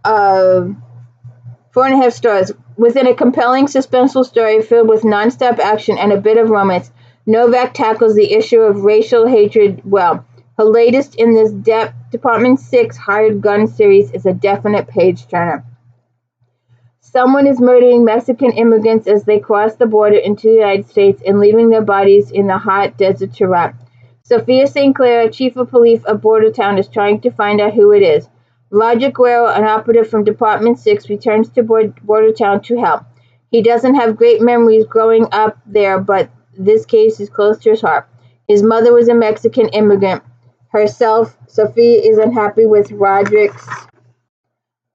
4.5 stars. Within a compelling, suspenseful story filled with nonstop action and a bit of romance, Novak tackles the issue of racial hatred well. Her latest in this Department 6 Hired Gun series is a definite page-turner. Someone is murdering Mexican immigrants as they cross the border into the United States and leaving their bodies in the hot desert to rot. Sophia St. Clair, chief of police of Bordertown, is trying to find out who it is. Roger Guerrero, an operative from Department 6, returns to Bordertown to help. He doesn't have great memories growing up there, but this case is close to his heart. His mother was a Mexican immigrant. Herself, Sophia is unhappy with Roderick's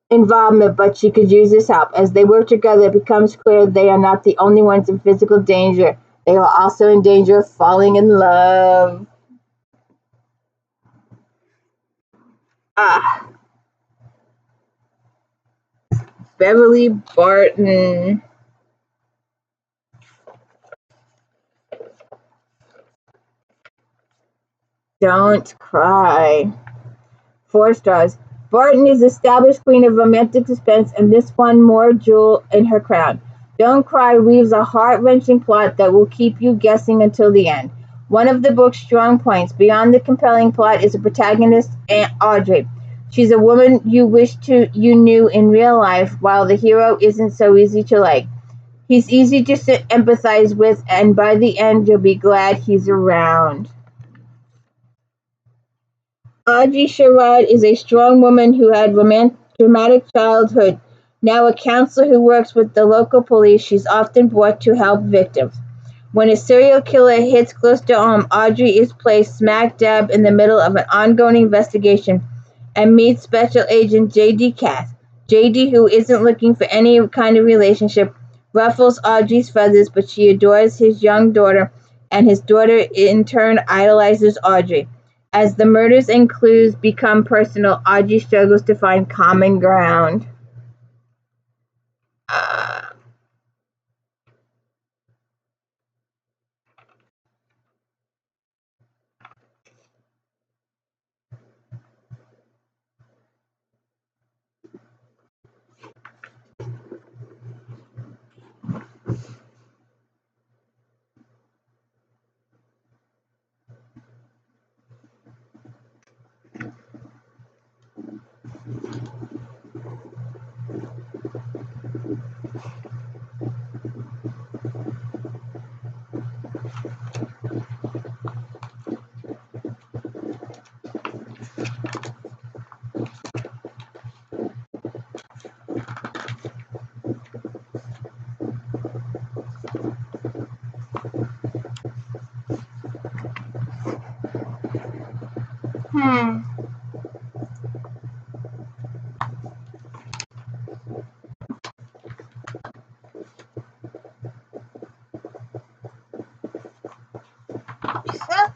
involvement, but she could use his help. As they work together, it becomes clear they are not the only ones in physical danger. They are also in danger of falling in love. Beverly Barton. Don't cry. 4 stars. Barton is established queen of romantic suspense, and this one more jewel in her crown. Don't Cry weaves a heart-wrenching plot that will keep you guessing until the end. One of the book's strong points, beyond the compelling plot, is the protagonist, Audrey. She's a woman you wish you knew in real life, while the hero isn't so easy to like. He's easy to empathize with, and by the end you'll be glad he's around. Audrey Sherrod is a strong woman who had dramatic childhood. Now a counselor who works with the local police, she's often brought to help victims. When a serial killer hits close to home, Audrey is placed smack dab in the middle of an ongoing investigation and meets Special Agent J.D. Cass. J.D., who isn't looking for any kind of relationship, ruffles Audrey's feathers, but she adores his young daughter, and his daughter in turn idolizes Audrey. As the murders and clues become personal, Audrey struggles to find common ground.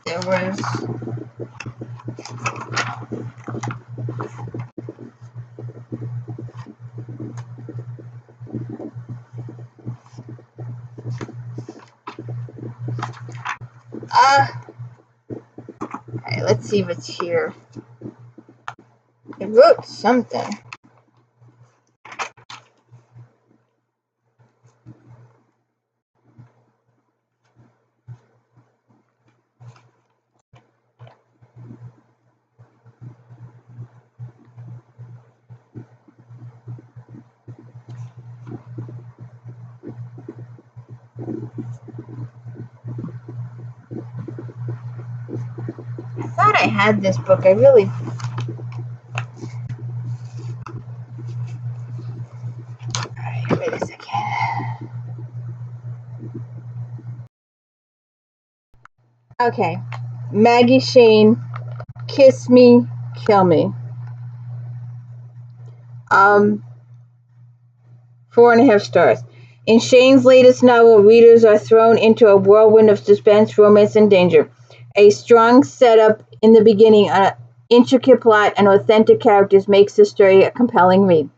There was Alright, let's see what's here. I wrote something. I thought I had this book. I really... Alright, wait a second. Okay. Maggie Shane, Kiss Me, Kill Me. 4.5 stars. In Shane's latest novel, readers are thrown into a whirlwind of suspense, romance, and danger. A strong setup in the beginning, an intricate plot, and authentic characters makes the story a compelling read.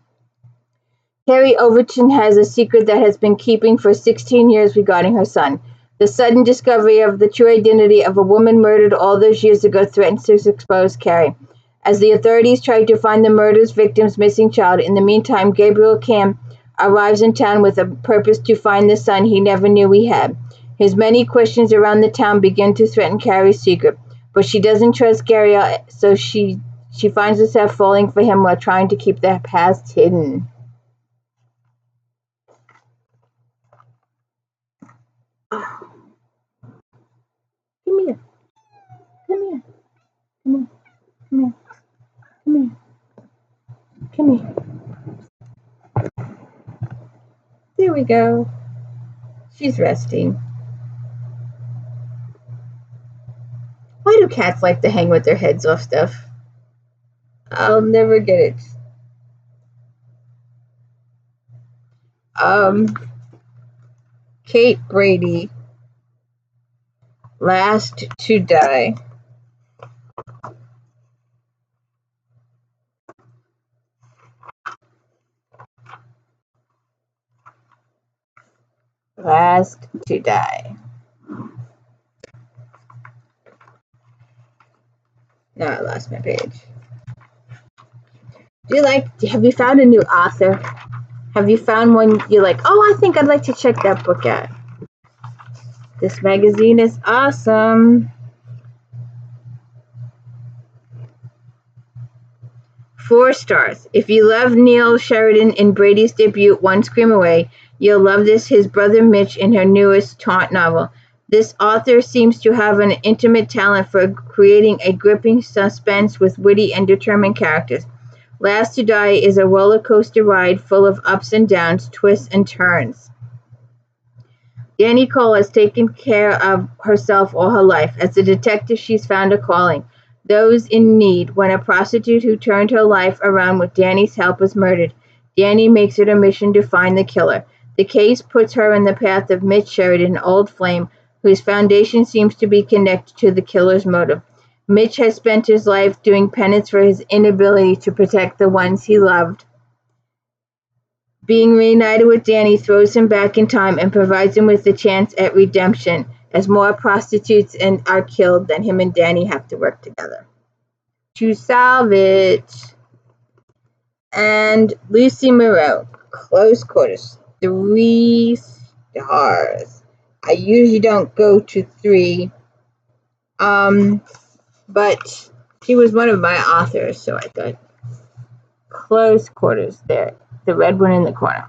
Carrie Overton has a secret that has been keeping for 16 years regarding her son. The sudden discovery of the true identity of a woman murdered all those years ago threatens to expose Carrie. As the authorities try to find the murder's victim's missing child, in the meantime, Gabriel Cam arrives in town with a purpose to find the son he never knew he had. His many questions around the town begin to threaten Carrie's secret, but she doesn't trust Gabriel, so she finds herself falling for him while trying to keep their past hidden. Oh. Come here. Come here. Come here. Come here. Come here. Come here. There we go. She's resting. Why do cats like to hang with their heads off stuff? I'll never get it. Kate Brady, last to die. Last to die. No, I lost my page. Have you found a new author? Have you found one you're like, oh, I think I'd like to check that book out? This magazine is awesome. 4 stars. If you love Neil Sheridan in Brady's debut, One Scream Away, you'll love his brother Mitch in her newest taunt novel. This author seems to have an intimate talent for creating a gripping suspense with witty and determined characters. Last to Die is a roller coaster ride full of ups and downs, twists and turns. Danny Cole has taken care of herself all her life. As a detective, she's found a calling. Those in need. When a prostitute who turned her life around with Danny's help is murdered, Danny makes it a mission to find the killer. The case puts her in the path of Mitch Sheridan, an old flame, whose foundation seems to be connected to the killer's motive. Mitch has spent his life doing penance for his inability to protect the ones he loved. Being reunited with Danny throws him back in time and provides him with a chance at redemption. As more prostitutes are killed, then him and Danny have to work together to solve it. And Lucy Moreau, Close Quarters, 3 stars. I usually don't go to 3, but she was one of my authors, so I thought Close Quarters there, the red one in the corner.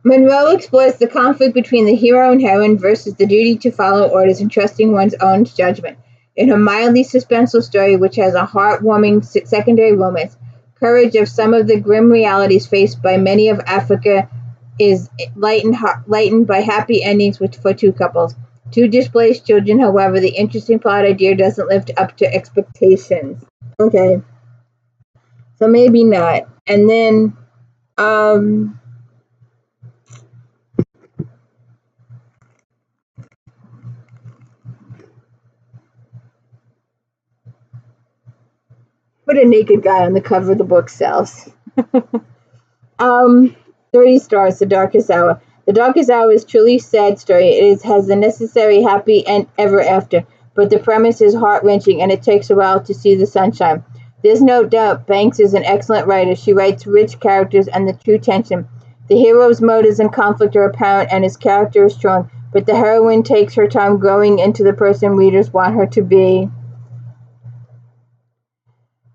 Monroe explores the conflict between the hero and heroine versus the duty to follow orders and trusting one's own judgment. In her mildly suspenseful story, which has a heartwarming secondary romance, courage of some of the grim realities faced by many of Africa is lightened by happy endings for 2 couples. 2 displaced children, however, the interesting plot idea doesn't live up to expectations. Okay. So maybe not. And then, put a naked guy on the cover of the book sells. 3 stars, The Darkest Hour. The Darkest Hour is truly sad story. It has the necessary happy and ever after, but the premise is heart-wrenching and it takes a while to see the sunshine. There's no doubt Banks is an excellent writer. She writes rich characters and the true tension. The hero's motives and conflict are apparent and his character is strong, but the heroine takes her time growing into the person readers want her to be.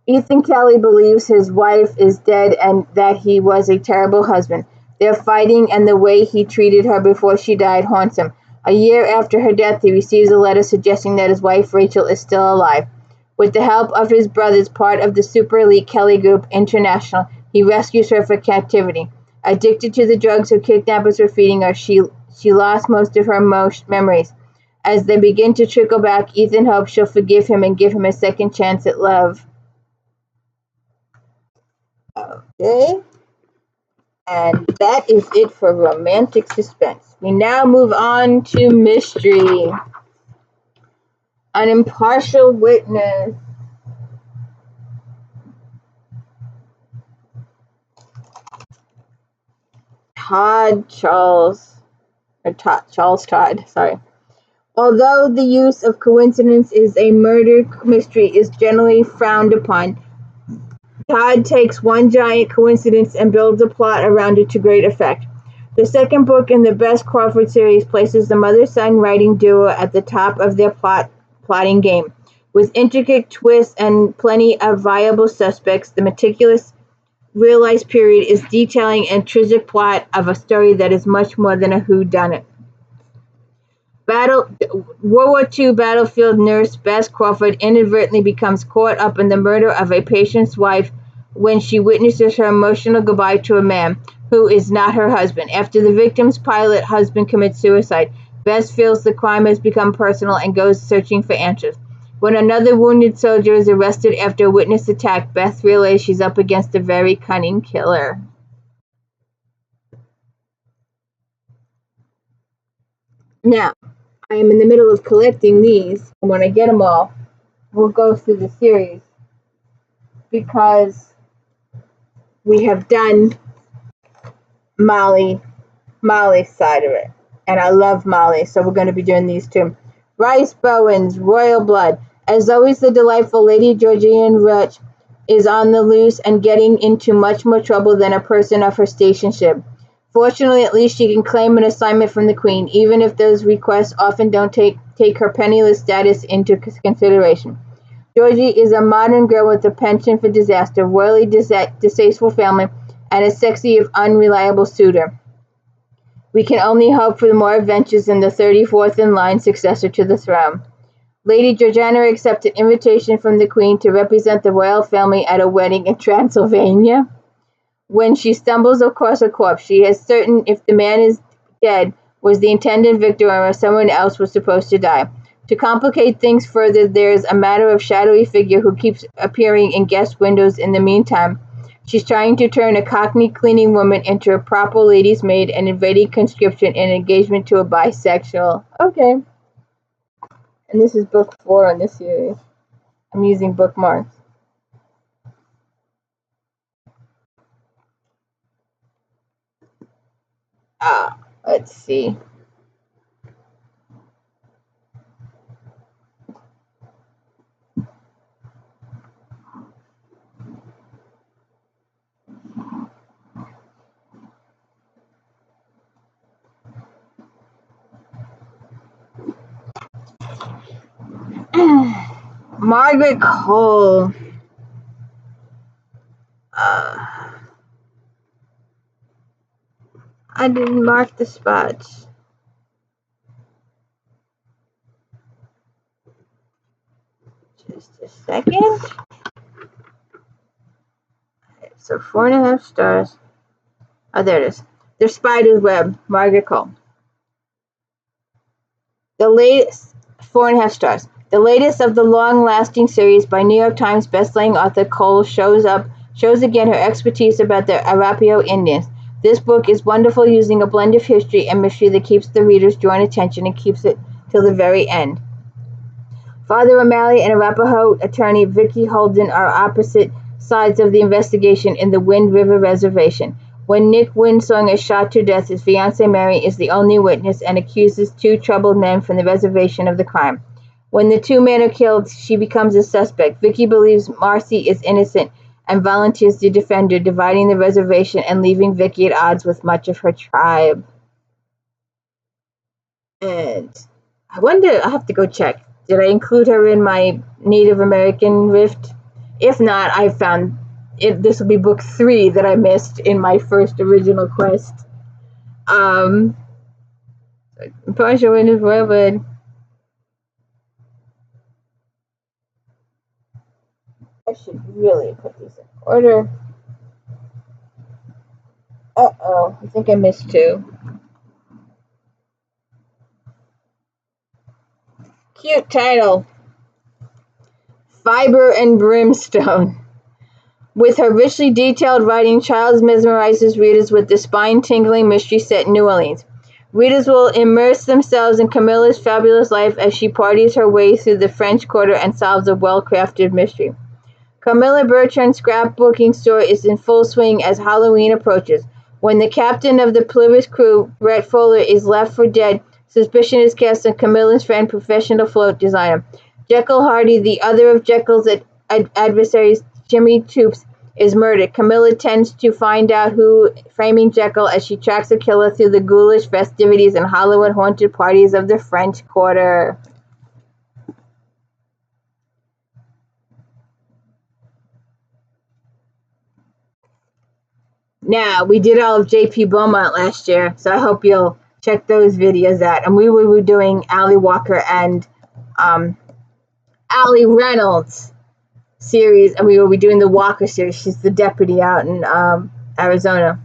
Ethan Kelly believes his wife is dead and that he was a terrible husband. Their fighting and the way he treated her before she died haunts him. A year after her death, he receives a letter suggesting that his wife, Rachel, is still alive. With the help of his brothers, part of the super elite Kelly Group International, he rescues her from captivity. Addicted to the drugs her kidnappers were feeding her, she lost most of her memories. As they begin to trickle back, Ethan hopes she'll forgive him and give him a second chance at love. Okay. And that is it for romantic suspense. We now move on to mystery. An Impartial Witness. Charles Todd, sorry. Although the use of coincidence is a murder mystery is generally frowned upon, Todd takes one giant coincidence and builds a plot around it to great effect. The second book in the Bess Crawford series places the mother-son writing duo at the top of their plotting game. With intricate twists and plenty of viable suspects, the meticulous realized period is detailing an intrinsic plot of a story that is much more than a whodunit. World War II battlefield nurse Bess Crawford inadvertently becomes caught up in the murder of a patient's wife when she witnesses her emotional goodbye to a man who is not her husband. After the victim's pilot husband commits suicide, Bess feels the crime has become personal and goes searching for answers. When another wounded soldier is arrested after a witness attack, Beth realizes she's up against a very cunning killer. Now, I am in the middle of collecting these, and when I get them all, we'll go through the series because we have done Molly's side of it, and I love Molly, so we're going to be doing these too. Rice Bowen's Royal Blood. As always, the delightful Lady Georgian Rutch is on the loose and getting into much more trouble than a person of her stationship. Fortunately, at least she can claim an assignment from the Queen, even if those requests often don't take her penniless status into consideration. Georgie is a modern girl with a penchant for disaster, royally distasteful family, and a sexy if unreliable suitor. We can only hope for more adventures in the 34th in line successor to the throne. Lady Georgiana accepts an invitation from the Queen to represent the royal family at a wedding in Transylvania. When she stumbles across a corpse, she is certain if the man is dead, was the intended victim or someone else was supposed to die. To complicate things further, there is a matter of shadowy figure who keeps appearing in guest windows in the meantime. She's trying to turn a Cockney cleaning woman into a proper lady's maid and invading conscription and engagement to a bisexual. Okay. And this is book 4 in this series. I'm using bookmarks. Let's see. Margaret Cole. I didn't mark the spots. Just a second. So 4.5 stars. Oh, there it is. The Spider's Web, Margaret Cole. The latest, 4.5 stars. The latest of the long-lasting series by New York Times bestselling author Cole shows again her expertise about the Arapaho Indians. This book is wonderful, using a blend of history and mystery that keeps the reader's drawn attention and keeps it till the very end. Father O'Malley and Arapaho attorney Vicky Holden are opposite sides of the investigation in the Wind River Reservation. When Nick Windsong is shot to death, his fiancée Mary is the only witness and accuses 2 troubled men from the reservation of the crime. When the 2 men are killed, she becomes a suspect. Vicky believes Marcy is innocent and volunteers to defend her, dividing the reservation and leaving Vicky at odds with much of her tribe. And I wonder, I'll have to go check. Did I include her in my Native American rift? If not, I found it. This will be book 3 that I missed in my first original quest. Partial in his Royalwood. I should really put these in order. Uh-oh, I think I missed 2. Cute title. Fiber and Brimstone. With her richly detailed writing, Childs mesmerizes readers with the spine-tingling mystery set in New Orleans. Readers will immerse themselves in Camilla's fabulous life as she parties her way through the French Quarter and solves a well-crafted mystery. Camilla Bertrand's scrapbooking store is in full swing as Halloween approaches. When the captain of the Polaris crew, Brett Fuller, is left for dead, suspicion is cast on Camilla's friend, professional float designer. Jekyll Hardy, the other of Jekyll's adversaries, Jimmy Toops, is murdered. Camilla tends to find out who framing Jekyll as she tracks the killer through the ghoulish festivities and Hollywood haunted parties of the French Quarter. Now, we did all of J.P. Beaumont last year, so I hope you'll check those videos out. And we will be doing Allie Walker and Allie Reynolds series, and we will be doing the Walker series. She's the deputy out in Arizona.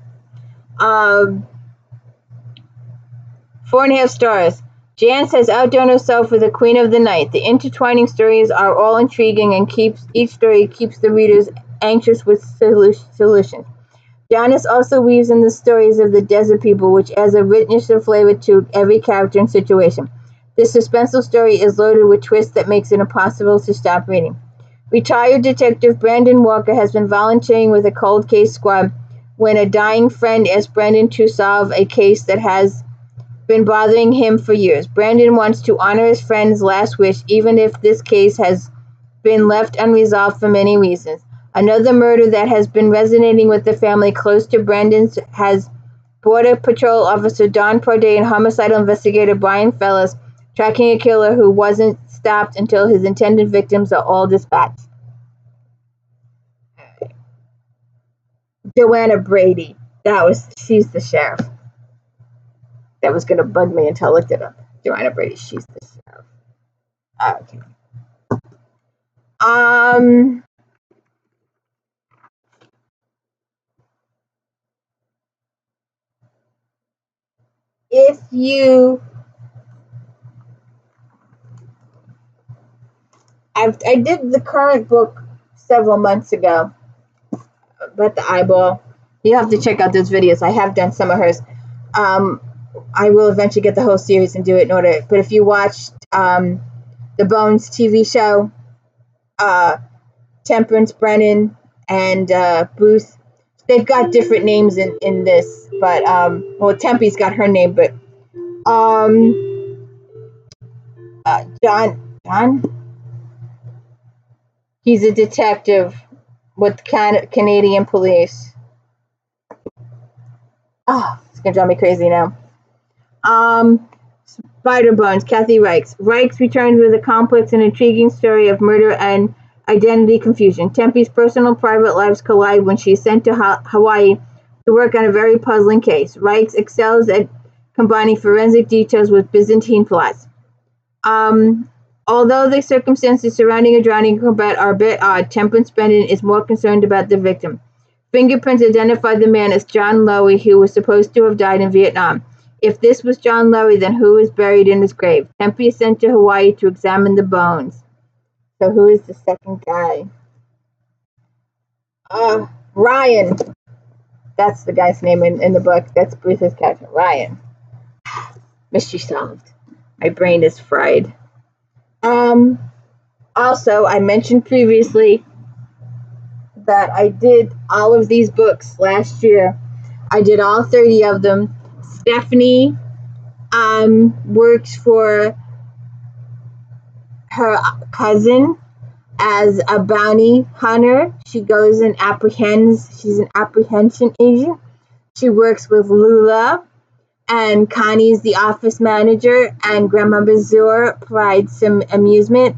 4.5 stars. Jan has outdone herself for the Queen of the Night. The intertwining stories are all intriguing, and each story keeps the readers anxious with solutions. Janice also weaves in the stories of the desert people, which adds a richness and flavor to every character and situation. This suspenseful story is loaded with twists that makes it impossible to stop reading. Retired detective Brandon Walker has been volunteering with a cold case squad when a dying friend asks Brandon to solve a case that has been bothering him for years. Brandon wants to honor his friend's last wish, even if this case has been left unresolved for many reasons. Another murder that has been resonating with the family close to Brandon's has Border Patrol Officer Don Porday and homicidal investigator Brian Fellis tracking a killer who wasn't stopped until his intended victims are all dispatched. Joanna Brady. She's the sheriff. That was going to bug me until I looked it up. Joanna Brady, she's the sheriff. Okay. If you, I did the current book several months ago, but the eyeball, you have to check out those videos. I have done some of hers. I will eventually get the whole series and do it in order. But if you watched the Bones TV show, Temperance Brennan and Bruce, they've got different names in this, but well, Tempe's got her name, but John, he's a detective with Canadian police. Oh, it's gonna drive me crazy now. Spider Bones, Kathy Reichs. Reichs returns with a complex and intriguing story of murder and identity confusion. Tempe's personal and private lives collide when she is sent to Hawaii to work on a very puzzling case. Reichs excels at combining forensic details with Byzantine plots. Although the circumstances surrounding a drowning combat are a bit odd, Temperance Brennan is more concerned about the victim. Fingerprints identified the man as John Lowy, who was supposed to have died in Vietnam. If this was John Lowy, then who is buried in his grave? Tempe is sent to Hawaii to examine the bones. So who is the second guy? Ryan. That's the guy's name in the book. That's Bruce's character, Ryan. Mystery solved. My brain is fried. Also, I mentioned previously that I did all of these books last year. I did all 30 of them. Stephanie works for her cousin as a bounty hunter. She goes and apprehends. She's an apprehension agent. She works with Lula, and Connie's the office manager, and Grandma Bazour provides some amusement.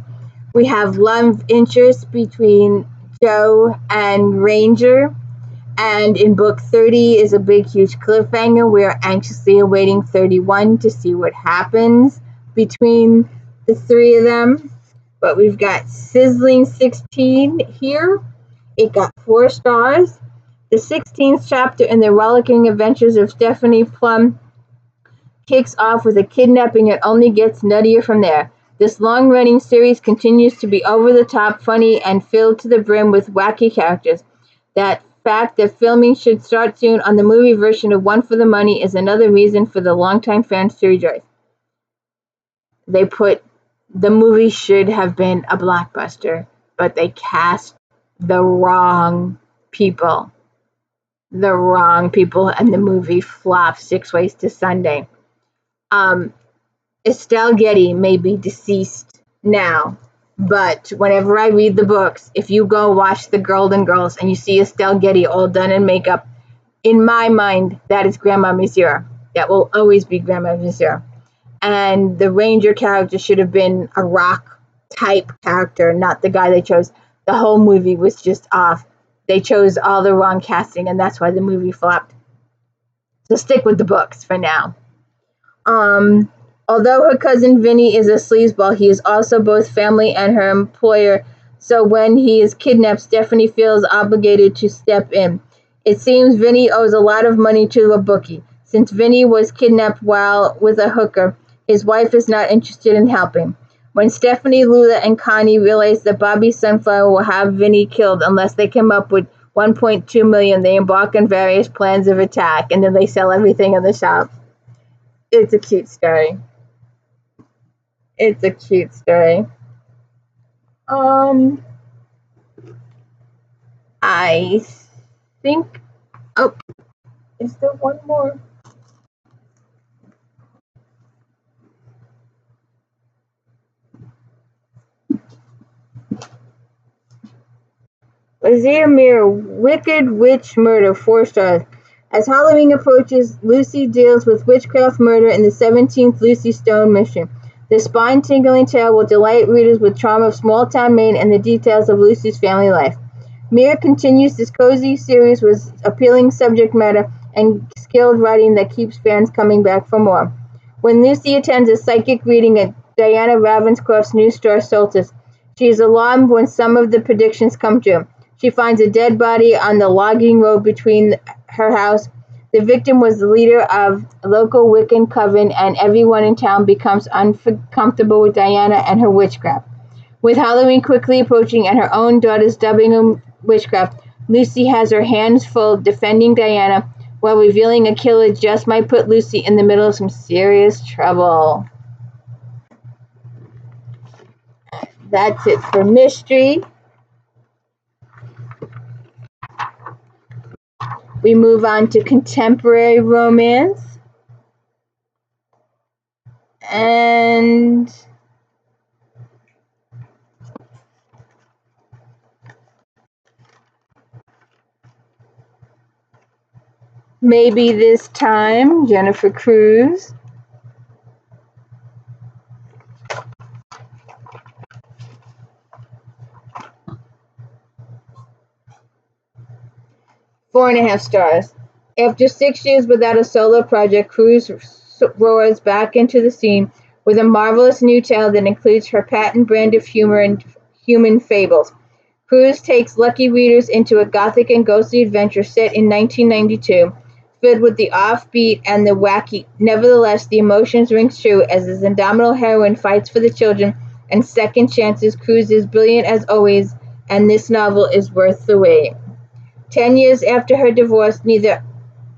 We have love interest between Joe and Ranger, and in book 30 is a big, huge cliffhanger. We are anxiously awaiting 31 to see what happens between the three of them. But we've got Sizzling 16 here. It got 4 stars. The 16th chapter in the rollicking adventures of Stephanie Plum kicks off with a kidnapping and only gets nuttier from there. This long-running series continues to be over-the-top, funny, and filled to the brim with wacky characters. That fact that filming should start soon on the movie version of One for the Money is another reason for the longtime fans to rejoice. The movie should have been a blockbuster, but they cast the wrong people. the wrong people, and the movie flopped 6 ways to Sunday. Estelle Getty may be deceased now, but whenever I read the books, if you go watch The Golden Girls and you see Estelle Getty all done in makeup, in my mind, that is Grandma Monsieur. That will always be Grandma Monsieur. And the Ranger character should have been a rock type character, not the guy they chose. The whole movie was just off. They chose all the wrong casting, and that's why the movie flopped. So stick with the books for now. Although her cousin Vinny is a sleazeball, he is also both family and her employer. So when he is kidnapped, Stephanie feels obligated to step in. It seems Vinny owes a lot of money to a bookie. Since Vinny was kidnapped while with a hooker, his wife is not interested in helping. When Stephanie, Lula, and Connie realize that Bobby Sunflower will have Vinny killed unless they come up with $1.2 million, they embark on various plans of attack, and then they sell everything in the shop. It's a cute story. It's a cute story. I think, oh, is there one more? Azir Wicked Witch Murder, 4 stars. As Halloween approaches, Lucy deals with witchcraft murder in the 17th Lucy Stone mission. The spine-tingling tale will delight readers with charm of small-town Maine and the details of Lucy's family life. Mir continues this cozy series with appealing subject matter and skilled writing that keeps fans coming back for more. When Lucy attends a psychic reading at Diana Ravenscroft's new store Solstice, she is alarmed when some of the predictions come true. She finds a dead body on the logging road between her house. The victim was the leader of a local Wiccan coven, and everyone in town becomes uncomfortable with Diana and her witchcraft. With Halloween quickly approaching and her own daughter's dubbing of witchcraft, Lucy has her hands full defending Diana, while revealing a killer just might put Lucy in the middle of some serious trouble. That's it for mystery. We move on to contemporary romance. And maybe this time, Jennifer Cruz. Four and a half stars. After 6 years without a solo project, Cruz roars back into the scene with a marvelous new tale that includes her patent brand of humor and human fables. Cruz takes lucky readers into a gothic and ghostly adventure set in 1992, filled with the offbeat and the wacky. Nevertheless, the emotions ring true as this indomitable heroine fights for the children and second chances. Cruz is brilliant as always, and this novel is worth the wait. 10 years after her divorce, neither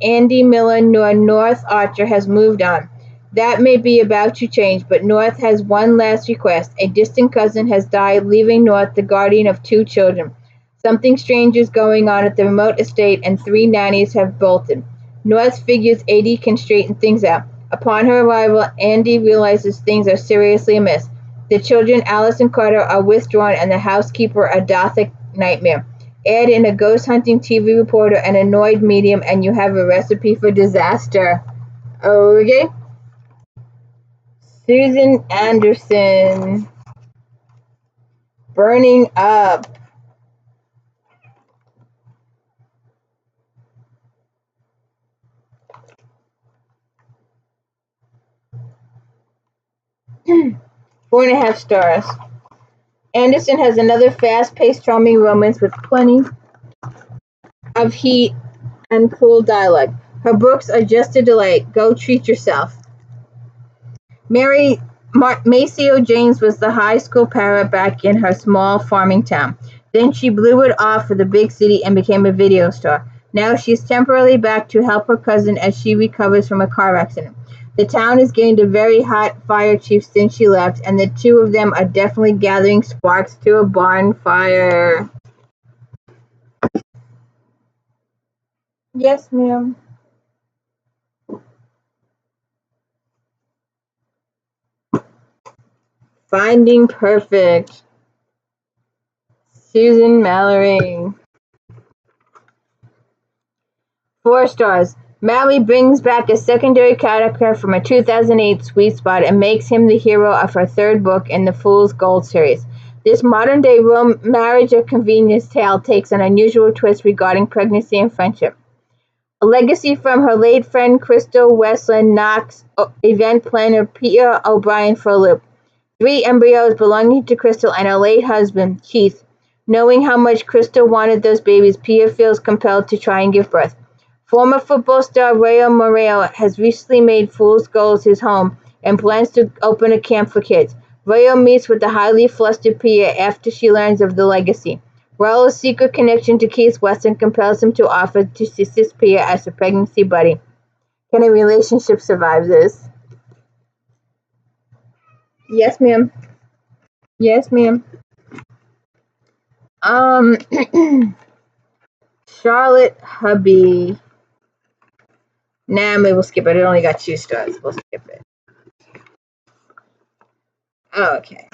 Andy Miller nor North Archer has moved on. That may be about to change, but North has one last request. A distant cousin has died, leaving North the guardian of 2 children. Something strange is going on at the remote estate, and 3 nannies have bolted. North figures Adie can straighten things out. Upon her arrival, Andy realizes things are seriously amiss. The children, Alice and Carter, are withdrawn, and the housekeeper a gothic nightmare. Add in a ghost-hunting TV reporter and annoyed medium, and you have a recipe for disaster. Okay? Susan Anderson. Burning Up. Four and a half stars. Anderson has another fast-paced, charming romance with plenty of heat and cool dialogue. Her books are just a delight. Go treat yourself. Maceo James was the high school parrot back in her small farming town. Then she blew it off for the big city and became a video star. Now she's temporarily back to help her cousin as she recovers from a car accident. The town has gained a very hot fire chief since she left, and the 2 of them are definitely gathering sparks to a bonfire. Yes, ma'am. Finding Perfect. Susan Mallory. 4 stars. Mallory brings back a secondary character from a 2008 sweet spot and makes him the hero of her third book in the Fool's Gold series. This modern-day marriage of convenience tale takes an unusual twist regarding pregnancy and friendship. A legacy from her late friend Crystal Westland knocks event planner Peter O'Brien for a loop. 3 embryos belonging to Crystal and her late husband, Keith. Knowing how much Crystal wanted those babies, Peter feels compelled to try and give birth. Former football star Rayo Moreno has recently made Fool's Gold his home and plans to open a camp for kids. Rayo meets with the highly flustered Peter after she learns of the legacy. Rayo's secret connection to Keith Weston compels him to offer to assist Peter as a pregnancy buddy. Can a relationship survive this? Yes, ma'am. Yes, ma'am. Charlotte Hubby. Nah, maybe we'll skip it. It only got 2 stars. We'll skip it. Okay.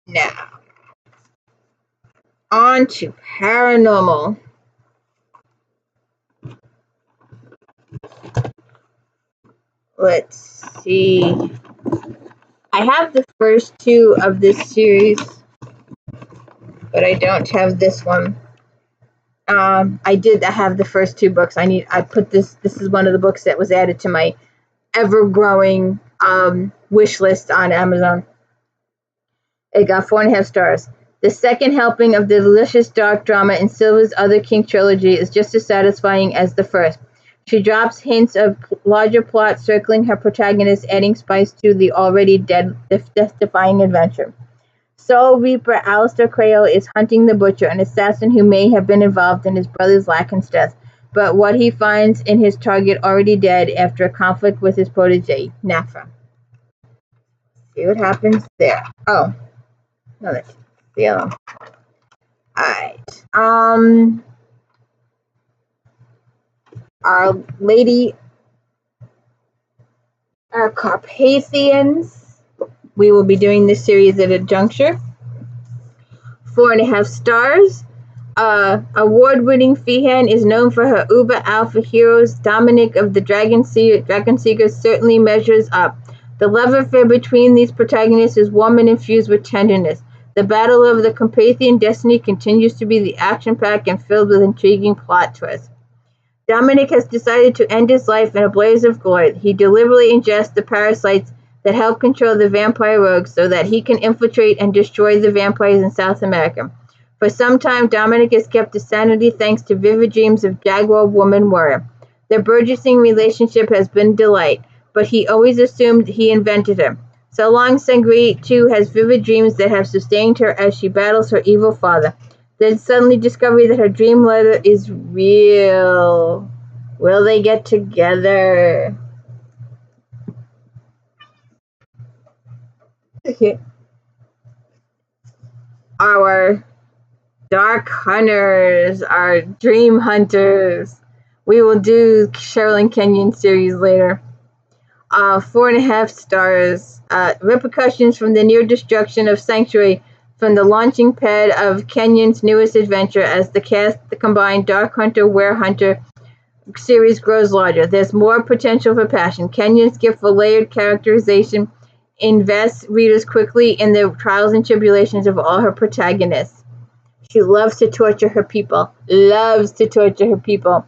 Now, on to paranormal. Let's see. I have the first 2 of this series, but I don't have this one. I have the first 2 books. I put this is one of the books that was added to my ever-growing wish list on Amazon. It got 4.5 stars. The second helping of the delicious dark drama in Silva's Other King trilogy is just as satisfying as the first. She drops hints of larger plot circling her protagonist, adding spice to the already death-defying adventure. Soul Reaper Alistair Creel is hunting the Butcher, an assassin who may have been involved in his brother Lacken's death, but what he finds in his target already dead after a conflict with his protege, Nafa. See what happens there. Oh, no, that's the other one. Alright. Our Lady, our Carpathians. We will be doing this series at a juncture. 4.5 stars. Award-winning Feehan is known for her uber alpha heroes. Dominic of the Dragon Seekers certainly measures up. The love affair between these protagonists is warm and infused with tenderness. The battle of the Carpathian destiny continues to be the action-packed and filled with intriguing plot twists. Dominic has decided to end his life in a blaze of glory. He deliberately ingests the parasites that help control the vampire rogues so that he can infiltrate and destroy the vampires in South America. For some time, Dominic has kept his sanity thanks to vivid dreams of Jaguar Woman Warrior. Their burgeoning relationship has been a delight, but he always assumed he invented her. So long, Sangri too has vivid dreams that have sustained her as she battles her evil father. Then suddenly discovery that her dream letter is real. Will they get together? Our Dark Hunters, our Dream Hunters. We will do Sherilyn Kenyon series later. 4.5 stars. Repercussions from the near destruction of Sanctuary from the launching pad of Kenyon's newest adventure as the combined Dark Hunter, Were Hunter series grows larger. There's more potential for passion. Kenyon's gift for layered characterization invests readers quickly in the trials and tribulations of all her protagonists. She loves to torture her people. Loves to torture her people.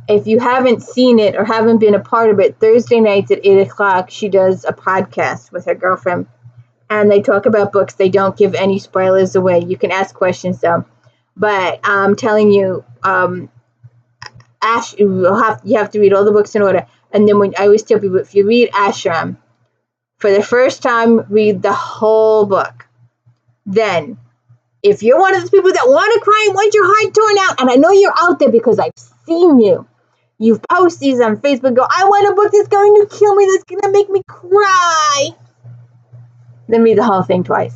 If you haven't seen it or haven't been a part of it, Thursday nights at 8 o'clock, she does a podcast with her girlfriend. And they talk about books. They don't give any spoilers away. You can ask questions, though. But I'm telling you, Ash, you have to read all the books in order. And then I always tell people, if you read Ashram, for the first time, read the whole book. Then, if you're one of those people that want to cry and want your heart torn out, and I know you're out there because I've seen you. You post these on Facebook, go, I want a book that's going to kill me, that's going to make me cry. Then read the whole thing twice.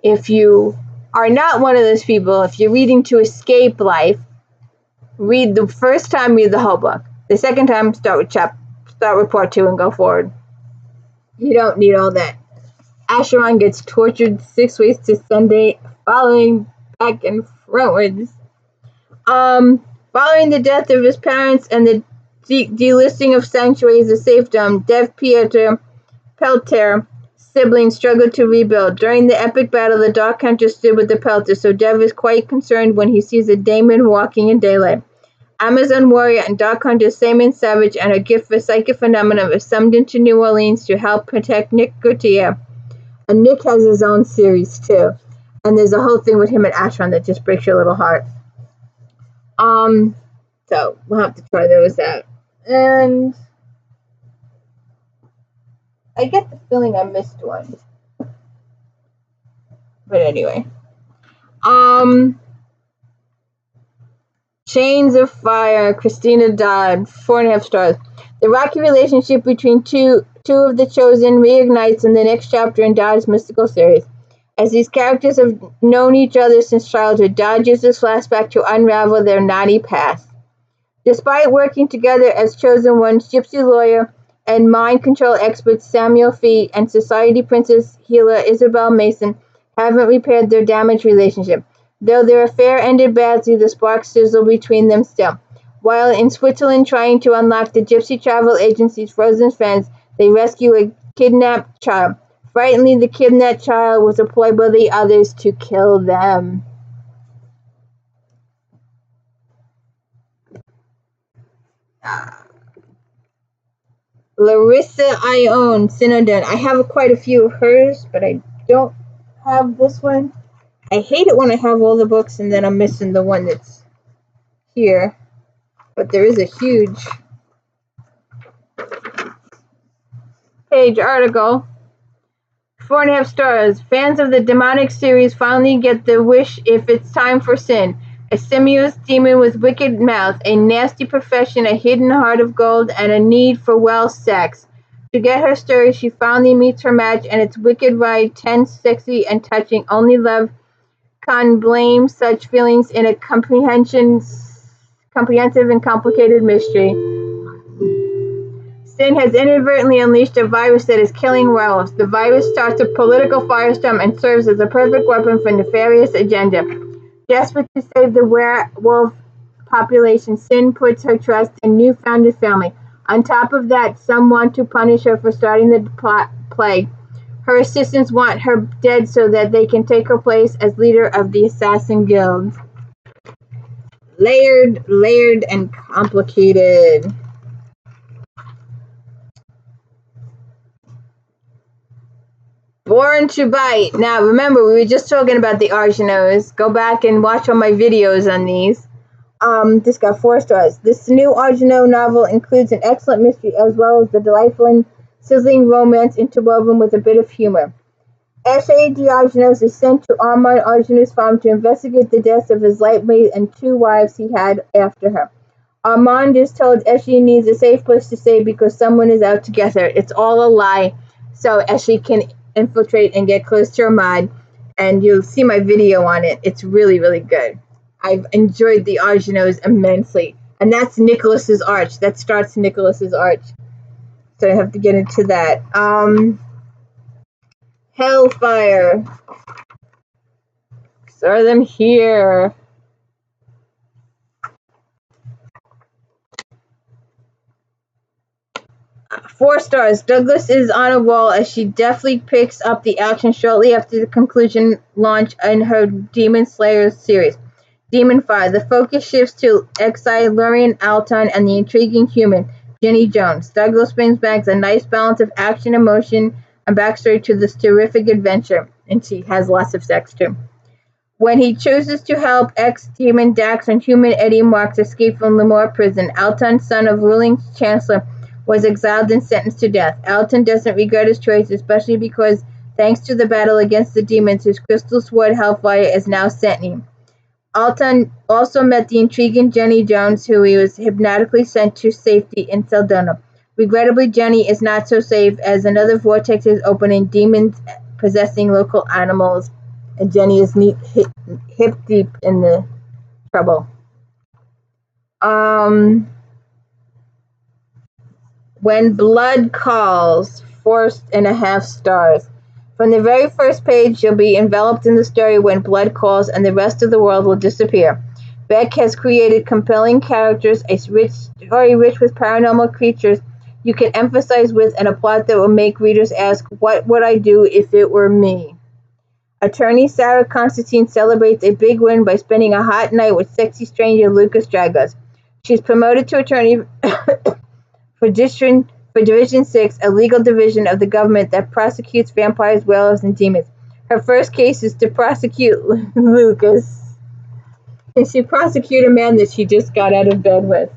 If you are not one of those people, if you're reading to escape life, Read the first time, read the whole book. The second time, start with part 2 and go forward. You don't need all that. Acheron gets tortured 6 weeks to Sunday, following back and frontwards. Following the death of his parents and the delisting of sanctuaries of Safedom, Dev Pieter Pelter siblings struggled to rebuild. During the epic battle, the Dark Hunter stood with the Pelter, so Dev is quite concerned when he sees a daemon walking in daylight. Amazon warrior and Dark Hunter Simon Savage and her gift for psychic phenomena was summoned into New Orleans to help protect Nick Gautier. And Nick has his own series too. And there's a whole thing with him and Acheron that just breaks your little heart. So we'll have to try those out. And I get the feeling I missed one. But anyway. Chains of Fire, Christina Dodd, 4.5 stars. The rocky relationship between two of the Chosen reignites in the next chapter in Dodd's mystical series. As these characters have known each other since childhood, Dodd uses Flashback to unravel their knotty past. Despite working together as Chosen Ones, Gypsy lawyer and mind control experts Samuel Fee and Society Princess healer Isabel Mason haven't repaired their damaged relationship. Though their affair ended badly, the sparks sizzle between them still. While in Switzerland trying to unlock the Gypsy Travel Agency's frozen fence, they rescue a kidnapped child. Frighteningly, the kidnapped child was employed by the others to kill them. Larissa Ione, Synodon. I have quite a few of hers, but I don't have this one. I hate it when I have all the books and then I'm missing the one that's here. But there is a huge page article. 4.5 stars. Fans of the demonic series finally get their wish if it's time for sin. A simious demon with wicked mouth, a nasty profession, a hidden heart of gold, and a need for well sex. To get her story, she finally meets her match, and its wicked ride, tense, sexy, and touching. Only love can blame such feelings in a comprehensive and complicated mystery. Sin has inadvertently unleashed a virus that is killing werewolves. The virus starts a political firestorm and serves as a perfect weapon for nefarious agenda. Desperate to save the werewolf population, Sin puts her trust in newfound family. On top of that, some want to punish her for starting the plague. Her assistants want her dead so that they can take her place as leader of the Assassin Guild. Layered, and complicated. Born to Bite. Now, remember, we were just talking about the Argonautes. Go back and watch all my videos on these. This got 4 stars. This new Argonaut novel includes an excellent mystery as well as the delightful and sizzling romance interwoven with a bit of humor. S.A. Diogenes is sent to Armand Argonaut's farm to investigate the deaths of his lightweight and 2 wives he had after her. Armand is told Eshe needs a safe place to stay because someone is out to get her. It's all a lie, so Eshe can infiltrate and get close to Armand, and you'll see my video on it. It's really, really good. I've enjoyed the Argonautes immensely, and that's Nicholas's Arch. That starts Nicholas's Arch, so I have to get into that. Hellfire. Saw them here. 4 stars. Douglas is on a roll as she deftly picks up the action shortly after the conclusion launch in her Demon Slayer series. Demon Fire. The focus shifts to exile Lurian Alton and the intriguing human, Jenny Jones. Douglas brings back a nice balance of action, emotion, and backstory to this terrific adventure, and she has lots of sex too. When he chooses to help ex-demon Dax and human Eddie Marks escape from Lemoore prison, Alton, son of ruling chancellor, was exiled and sentenced to death. Alton doesn't regret his choice, especially because, thanks to the battle against the demons, his crystal sword Hellfire is now sentient. Alton also met the intriguing Jenny Jones, who he was hypnotically sent to safety in Seldona. Regrettably, Jenny is not so safe as another vortex is opening, demons possessing local animals, and Jenny is hip deep in the trouble. When Blood Calls, 4.5 stars. From the very first page, you'll be enveloped in the story When Blood Calls, and the rest of the world will disappear. Beck has created compelling characters, a rich story rich with paranormal creatures you can empathize with, and a plot that will make readers ask, what would I do if it were me? Attorney Sarah Constantine celebrates a big win by spending a hot night with sexy stranger Lucas Dragos. She's promoted to attorney for Division 6, a legal division of the government that prosecutes vampires, werewolves, and demons. Her first case is to prosecute Lucas. And she prosecute a man that she just got out of bed with.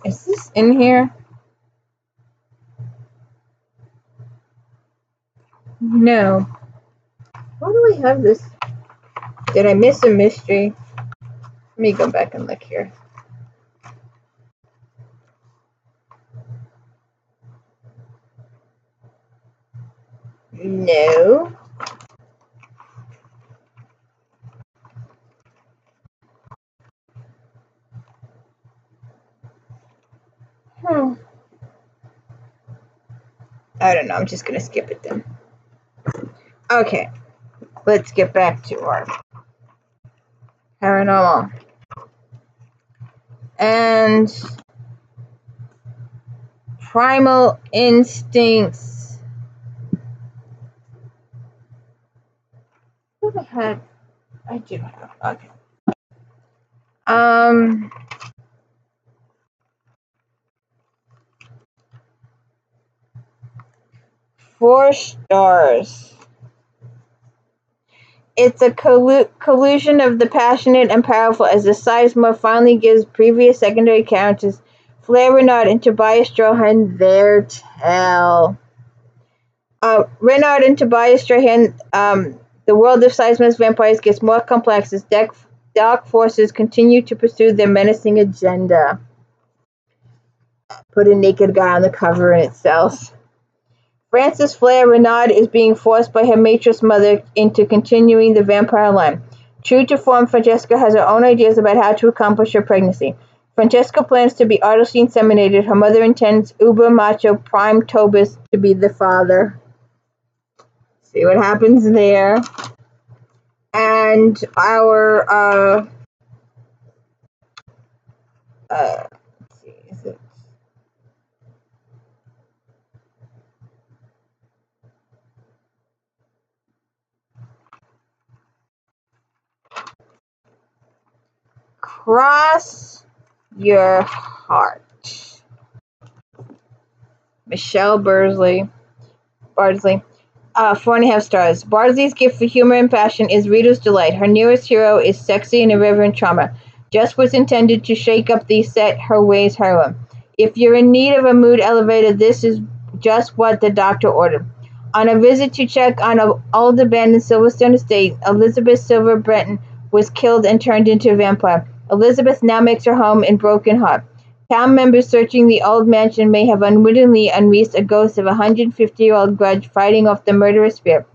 Is this in here? No. Why do I have this? Did I miss a mystery? Let me go back and look here. No. I don't know. I'm just going to skip it then. Okay. Let's get back to our paranormal. And primal instincts. What the heck? I do have. Okay. 4 stars. It's a collusion of the passionate and powerful as the Sizemore finally gives previous secondary characters Flair Renard and Tobias Strahan their tale. Renard and Tobias Strahan, the world of Sizemore's vampires gets more complex as dark forces continue to pursue their menacing agenda. Put a naked guy on the cover and it sells. Frances Flair Renard is being forced by her matron's mother into continuing the vampire line. True to form, Francesca has her own ideas about how to accomplish her pregnancy. Francesca plans to be artificially inseminated. Her mother intends uber macho prime Tobis to be the father. See what happens there. And our let's see, is it Cross Your Heart. Michelle Bardsley. 4.5 stars. Bardsley's gift for humor and passion is reader's delight. Her newest hero is sexy and irreverent trauma. Just was intended to shake up the set her ways heroine. If you're in need of a mood elevator, this is just what the doctor ordered. On a visit to check on an old abandoned Silverstone estate, Elizabeth Silver Brenton was killed and turned into a vampire. Elizabeth now makes her home in Broken Heart. Town members searching the old mansion may have unwittingly unleashed a ghost of a 150-year-old grudge fighting off the murderous spirit.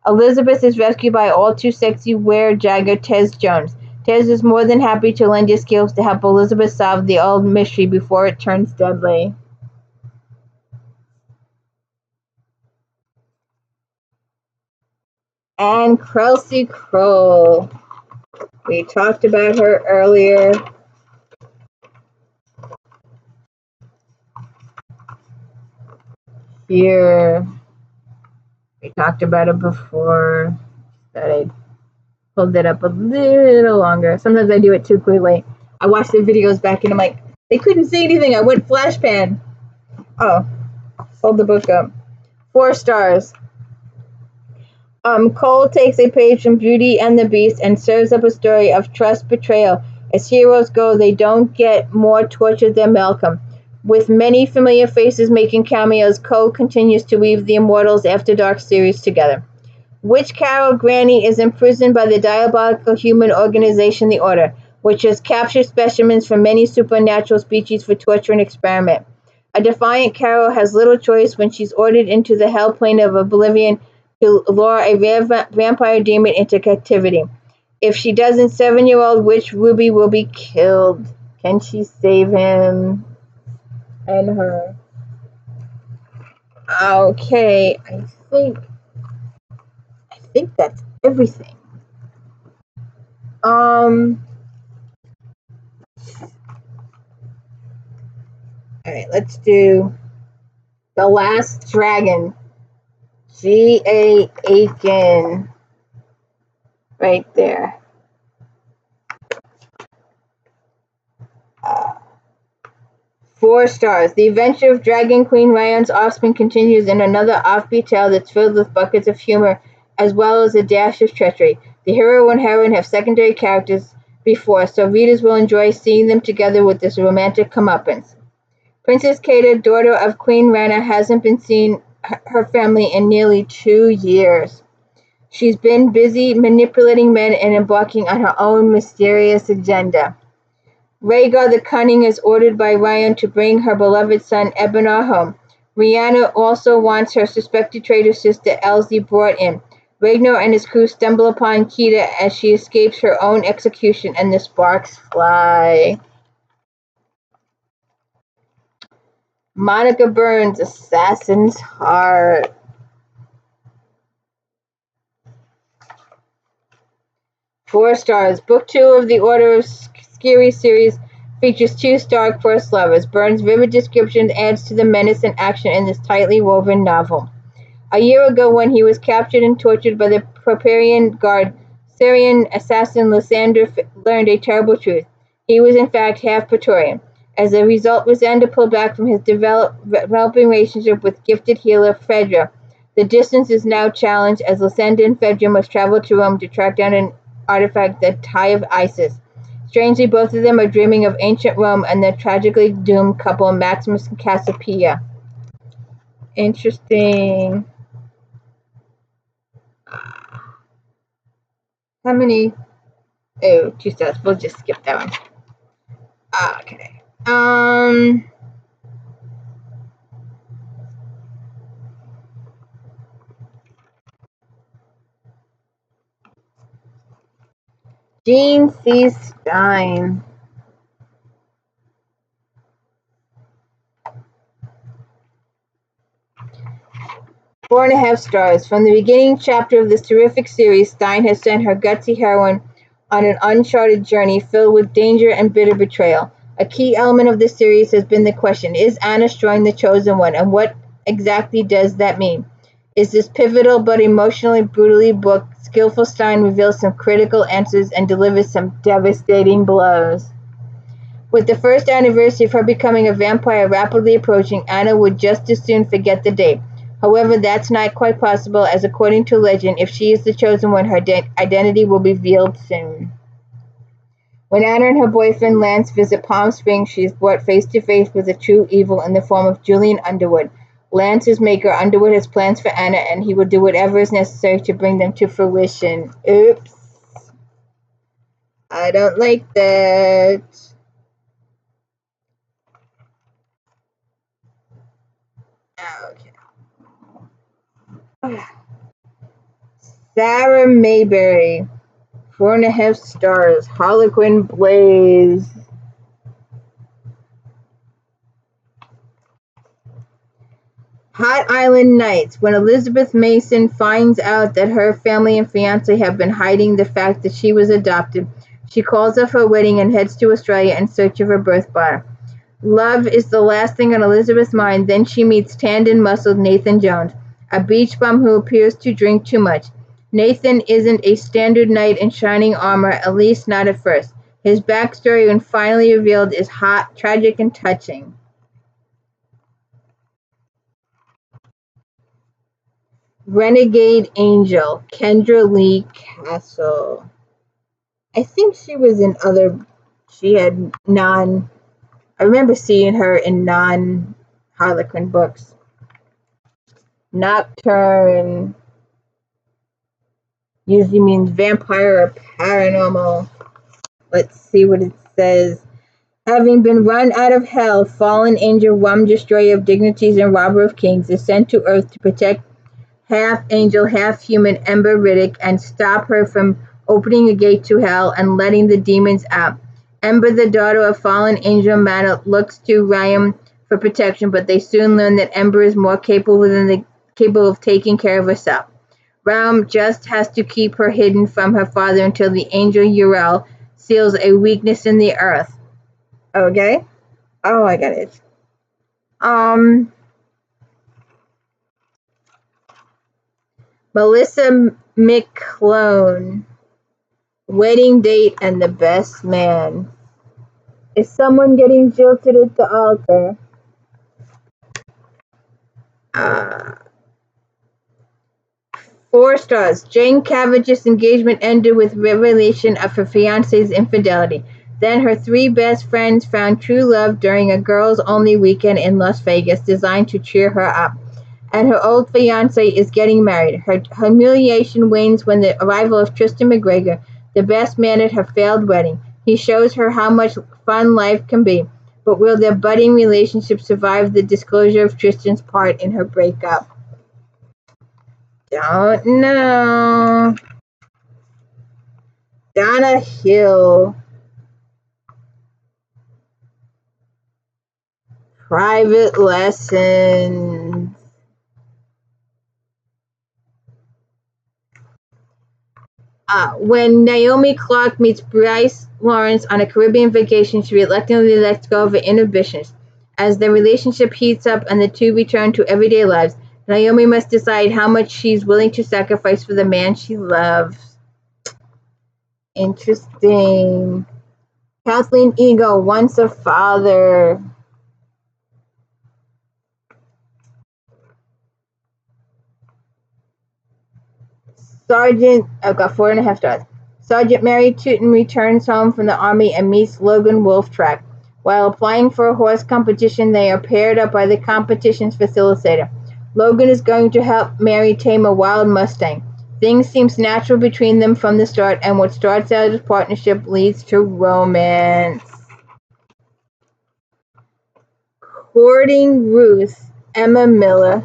Elizabeth is rescued by all-too-sexy were-jagger Tez Jones. Tez is more than happy to lend his skills to help Elizabeth solve the old mystery before it turns deadly. And Kelsey Kroll. We talked about her earlier. Here. We talked about it before. That I pulled it up a little longer. Sometimes I do it too quickly. I watch the videos back and I'm like, they couldn't say anything. I went flashpan. Oh, hold the book up. 4 stars. Cole takes a page from Beauty and the Beast and serves up a story of trust betrayal. As heroes go, they don't get more tortured than Malcolm. With many familiar faces making cameos, Cole continues to weave the Immortals After Dark series together. Witch Carol Granny is imprisoned by the diabolical human organization The Order, which has captured specimens from many supernatural species for torture and experiment. A defiant Carol has little choice when she's ordered into the hell plane of oblivion to lure a vampire demon into captivity. If she doesn't, 7-year-old witch Ruby will be killed. Can she save him and her? Okay, I think that's everything. Alright, let's do The Last Dragon. G.A. Aiken. Right there. 4 stars. The adventure of Dragon Queen Ryan's offspring continues in another offbeat tale that's filled with buckets of humor as well as a dash of treachery. The hero and heroine have secondary characters before, so readers will enjoy seeing them together with this romantic comeuppance. Princess Kata, daughter of Queen Rana, hasn't been seen her family in nearly 2 years. She's been busy manipulating men and embarking on her own mysterious agenda. Rhaegar the Cunning is ordered by Ryan to bring her beloved son Ebenor home. Rhianna also wants her suspected traitor sister Elsie brought in. Rhaegar and his crew stumble upon Kida as she escapes her own execution, and the sparks fly. Monica Burns, Assassin's Heart. Four stars. Book 2 of the Order of Scary series features 2 stark first lovers. Burns' vivid description adds to the menace and action in this tightly woven novel. A year ago, when he was captured and tortured by the Praetorian Guard, Syrian assassin Lysander learned a terrible truth. He was in fact half Praetorian. As a result, Lysander pulled back from his developing relationship with gifted healer Phaedra. The distance is now challenged as Lysander and Phaedra must travel to Rome to track down an artifact, the Tie of Isis. Strangely, both of them are dreaming of ancient Rome and the tragically doomed couple Maximus and Cassiopeia. Interesting. How many? Oh, 2 stars. We'll just skip that one. Okay. Jean C. Stein. Four and a half stars. From the beginning chapter of this terrific series, Stein has sent her gutsy heroine on an uncharted journey filled with danger and bitter betrayal. A key element of this series has been the question, is Anna Strong the chosen one, and what exactly does that mean? Is this pivotal but emotionally brutally book, skillful Stein reveals some critical answers and delivers some devastating blows. With the first anniversary of her becoming a vampire rapidly approaching, Anna would just as soon forget the date. However, that's not quite possible, as according to legend, if she is the chosen one, her identity will be revealed soon. When Anna and her boyfriend Lance visit Palm Springs, she is brought face to face with a true evil in the form of Julian Underwood. Lance's maker, Underwood, has plans for Anna, and he will do whatever is necessary to bring them to fruition. Oops. I don't like that. Okay. Sarah Mayberry, 4.5 stars. Harlequin Blaze. Hot Island Nights. When Elizabeth Mason finds out that her family and fiancé have been hiding the fact that she was adopted, she calls off her wedding and heads to Australia in search of her birth bar. Love is the last thing on Elizabeth's mind. Then she meets tanned and muscled Nathan Jones, a beach bum who appears to drink too much. Nathan isn't a standard knight in shining armor, at least not at first. His backstory, when finally revealed, is hot, tragic, and touching. Renegade Angel, Kendra Lee Castle. I think she was in other, I remember seeing her in non-Harlequin books. Nocturne usually means vampire or paranormal. Let's see what it says. Having been run out of hell, fallen angel Rum, destroyer of dignities and robber of kings, is sent to Earth to protect half-angel, half-human Ember Riddick and stop her from opening a gate to hell and letting the demons out. Ember, the daughter of fallen angel Mana, looks to Ryam for protection, but they soon learn that Ember is more capable of taking care of herself. Ryam just has to keep her hidden from her father until the angel Uriel seals a weakness in the earth. Okay? Oh, I got it. Melissa McClone. Wedding date and the best man. Is someone getting jilted at the altar? 4 stars. Jane Cavag's engagement ended with revelation of her fiancé's infidelity. Then her 3 best friends found true love during a girls-only weekend in Las Vegas designed to cheer her up. And her old fiancé is getting married. Her humiliation wanes when the arrival of Tristan McGregor, the best man at her failed wedding. He shows her how much fun life can be. But will their budding relationship survive the disclosure of Tristan's part in her breakup? Don't know. Donna Hill. Private lessons. When Naomi Clark meets Bryce Lawrence on a Caribbean vacation, she reluctantly lets go of her inhibitions. As their relationship heats up and the two return to everyday lives, Naomi must decide how much she's willing to sacrifice for the man she loves. Interesting. Kathleen Ego, once a father. Sergeant, I've got 4.5 stars. Sergeant Mary Tootin returns home from the army and meets Logan Wolftrack. While applying for a horse competition, they are paired up by the competition's facilitator. Logan is going to help Mary tame a wild Mustang. Things seem natural between them from the start, and what starts out as partnership leads to romance. Courting Ruth, Emma Miller.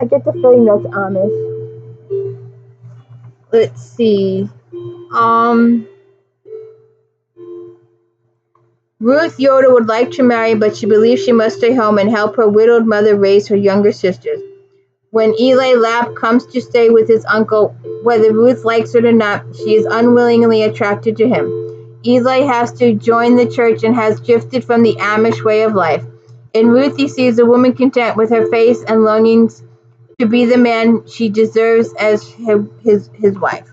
I get the feeling that's Amish. Let's see. Ruth Yoder would like to marry, but she believes she must stay home and help her widowed mother raise her younger sisters. When Eli Lapp comes to stay with his uncle, whether Ruth likes it or not, she is unwillingly attracted to him. Eli has to join the church and has drifted from the Amish way of life. In Ruth, he sees a woman content with her face and longings to be the man she deserves as his wife.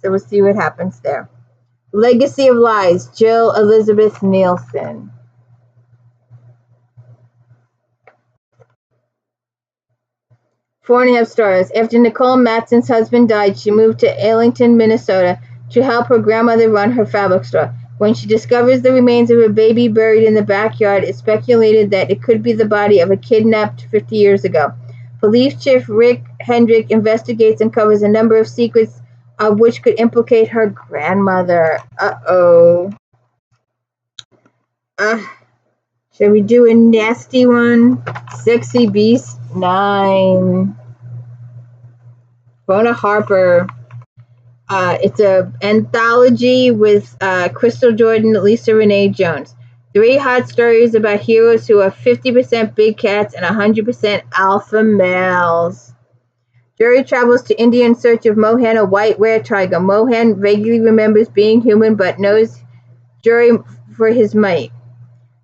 So we'll see what happens there. Legacy of Lies, Jill Elizabeth Nielsen. Four and a half stars. After Nicole Matson's husband died, she moved to Arlington, Minnesota to help her grandmother run her fabric store. When she discovers the remains of a baby buried in the backyard, it's speculated that it could be the body of a kidnapped 50 years ago. Police Chief Rick Hendrick investigates and covers a number of secrets of which could implicate her grandmother. Shall we do a nasty one? Sexy Beast 9. Rona Harper. It's an anthology with Crystal Jordan, Lisa Renee Jones. 3 hot stories about heroes who are 50% big cats and 100% alpha males. Jury travels to India in search of Mohan, a white rare tiger. Mohan vaguely remembers being human but knows Jury for his might.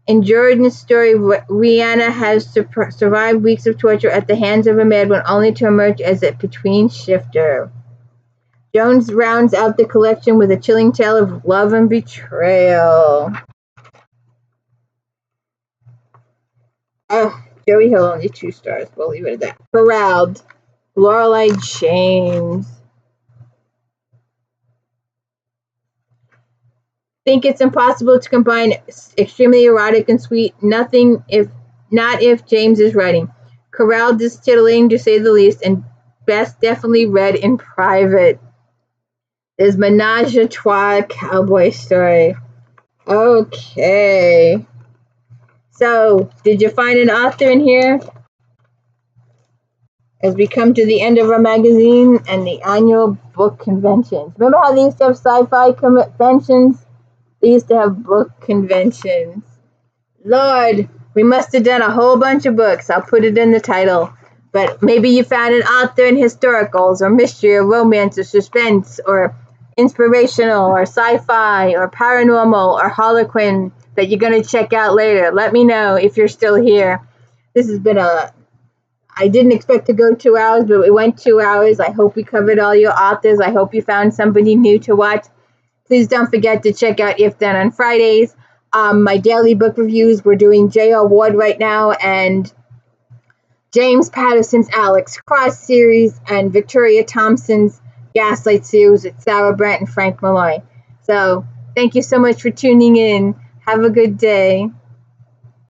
In Jordan's story, Rihanna has survived weeks of torture at the hands of a madman only to emerge as a between shifter. Jones rounds out the collection with a chilling tale of love and betrayal. Joey Hill, only 2 stars. We'll leave it at that. Corralled, Lorelei James. Think it's impossible to combine extremely erotic and sweet. Not if James is writing. Corralled is titillating to say the least, and best definitely read in private. There's Menage a Trois cowboy story. Okay. So, did you find an author in here? As we come to the end of our magazine and the annual book conventions. Remember how they used to have sci-fi conventions? They used to have book conventions. Lord, we must have done a whole bunch of books. I'll put it in the title. But maybe you found an author in historicals or mystery or romance or suspense or inspirational or sci-fi or paranormal or Harlequin that you're going to check out later. Let me know if you're still here. This has been I didn't expect to go 2 hours, but we went 2 hours. I hope we covered all your authors. I hope you found somebody new to watch. Please don't forget to check out If Then on Fridays. My daily book reviews. We're doing J.R. Ward right now and James Patterson's Alex Cross series and Victoria Thompson's Gaslight series with Sarah Brent and Frank Malloy. So thank you so much for tuning in. Have a good day.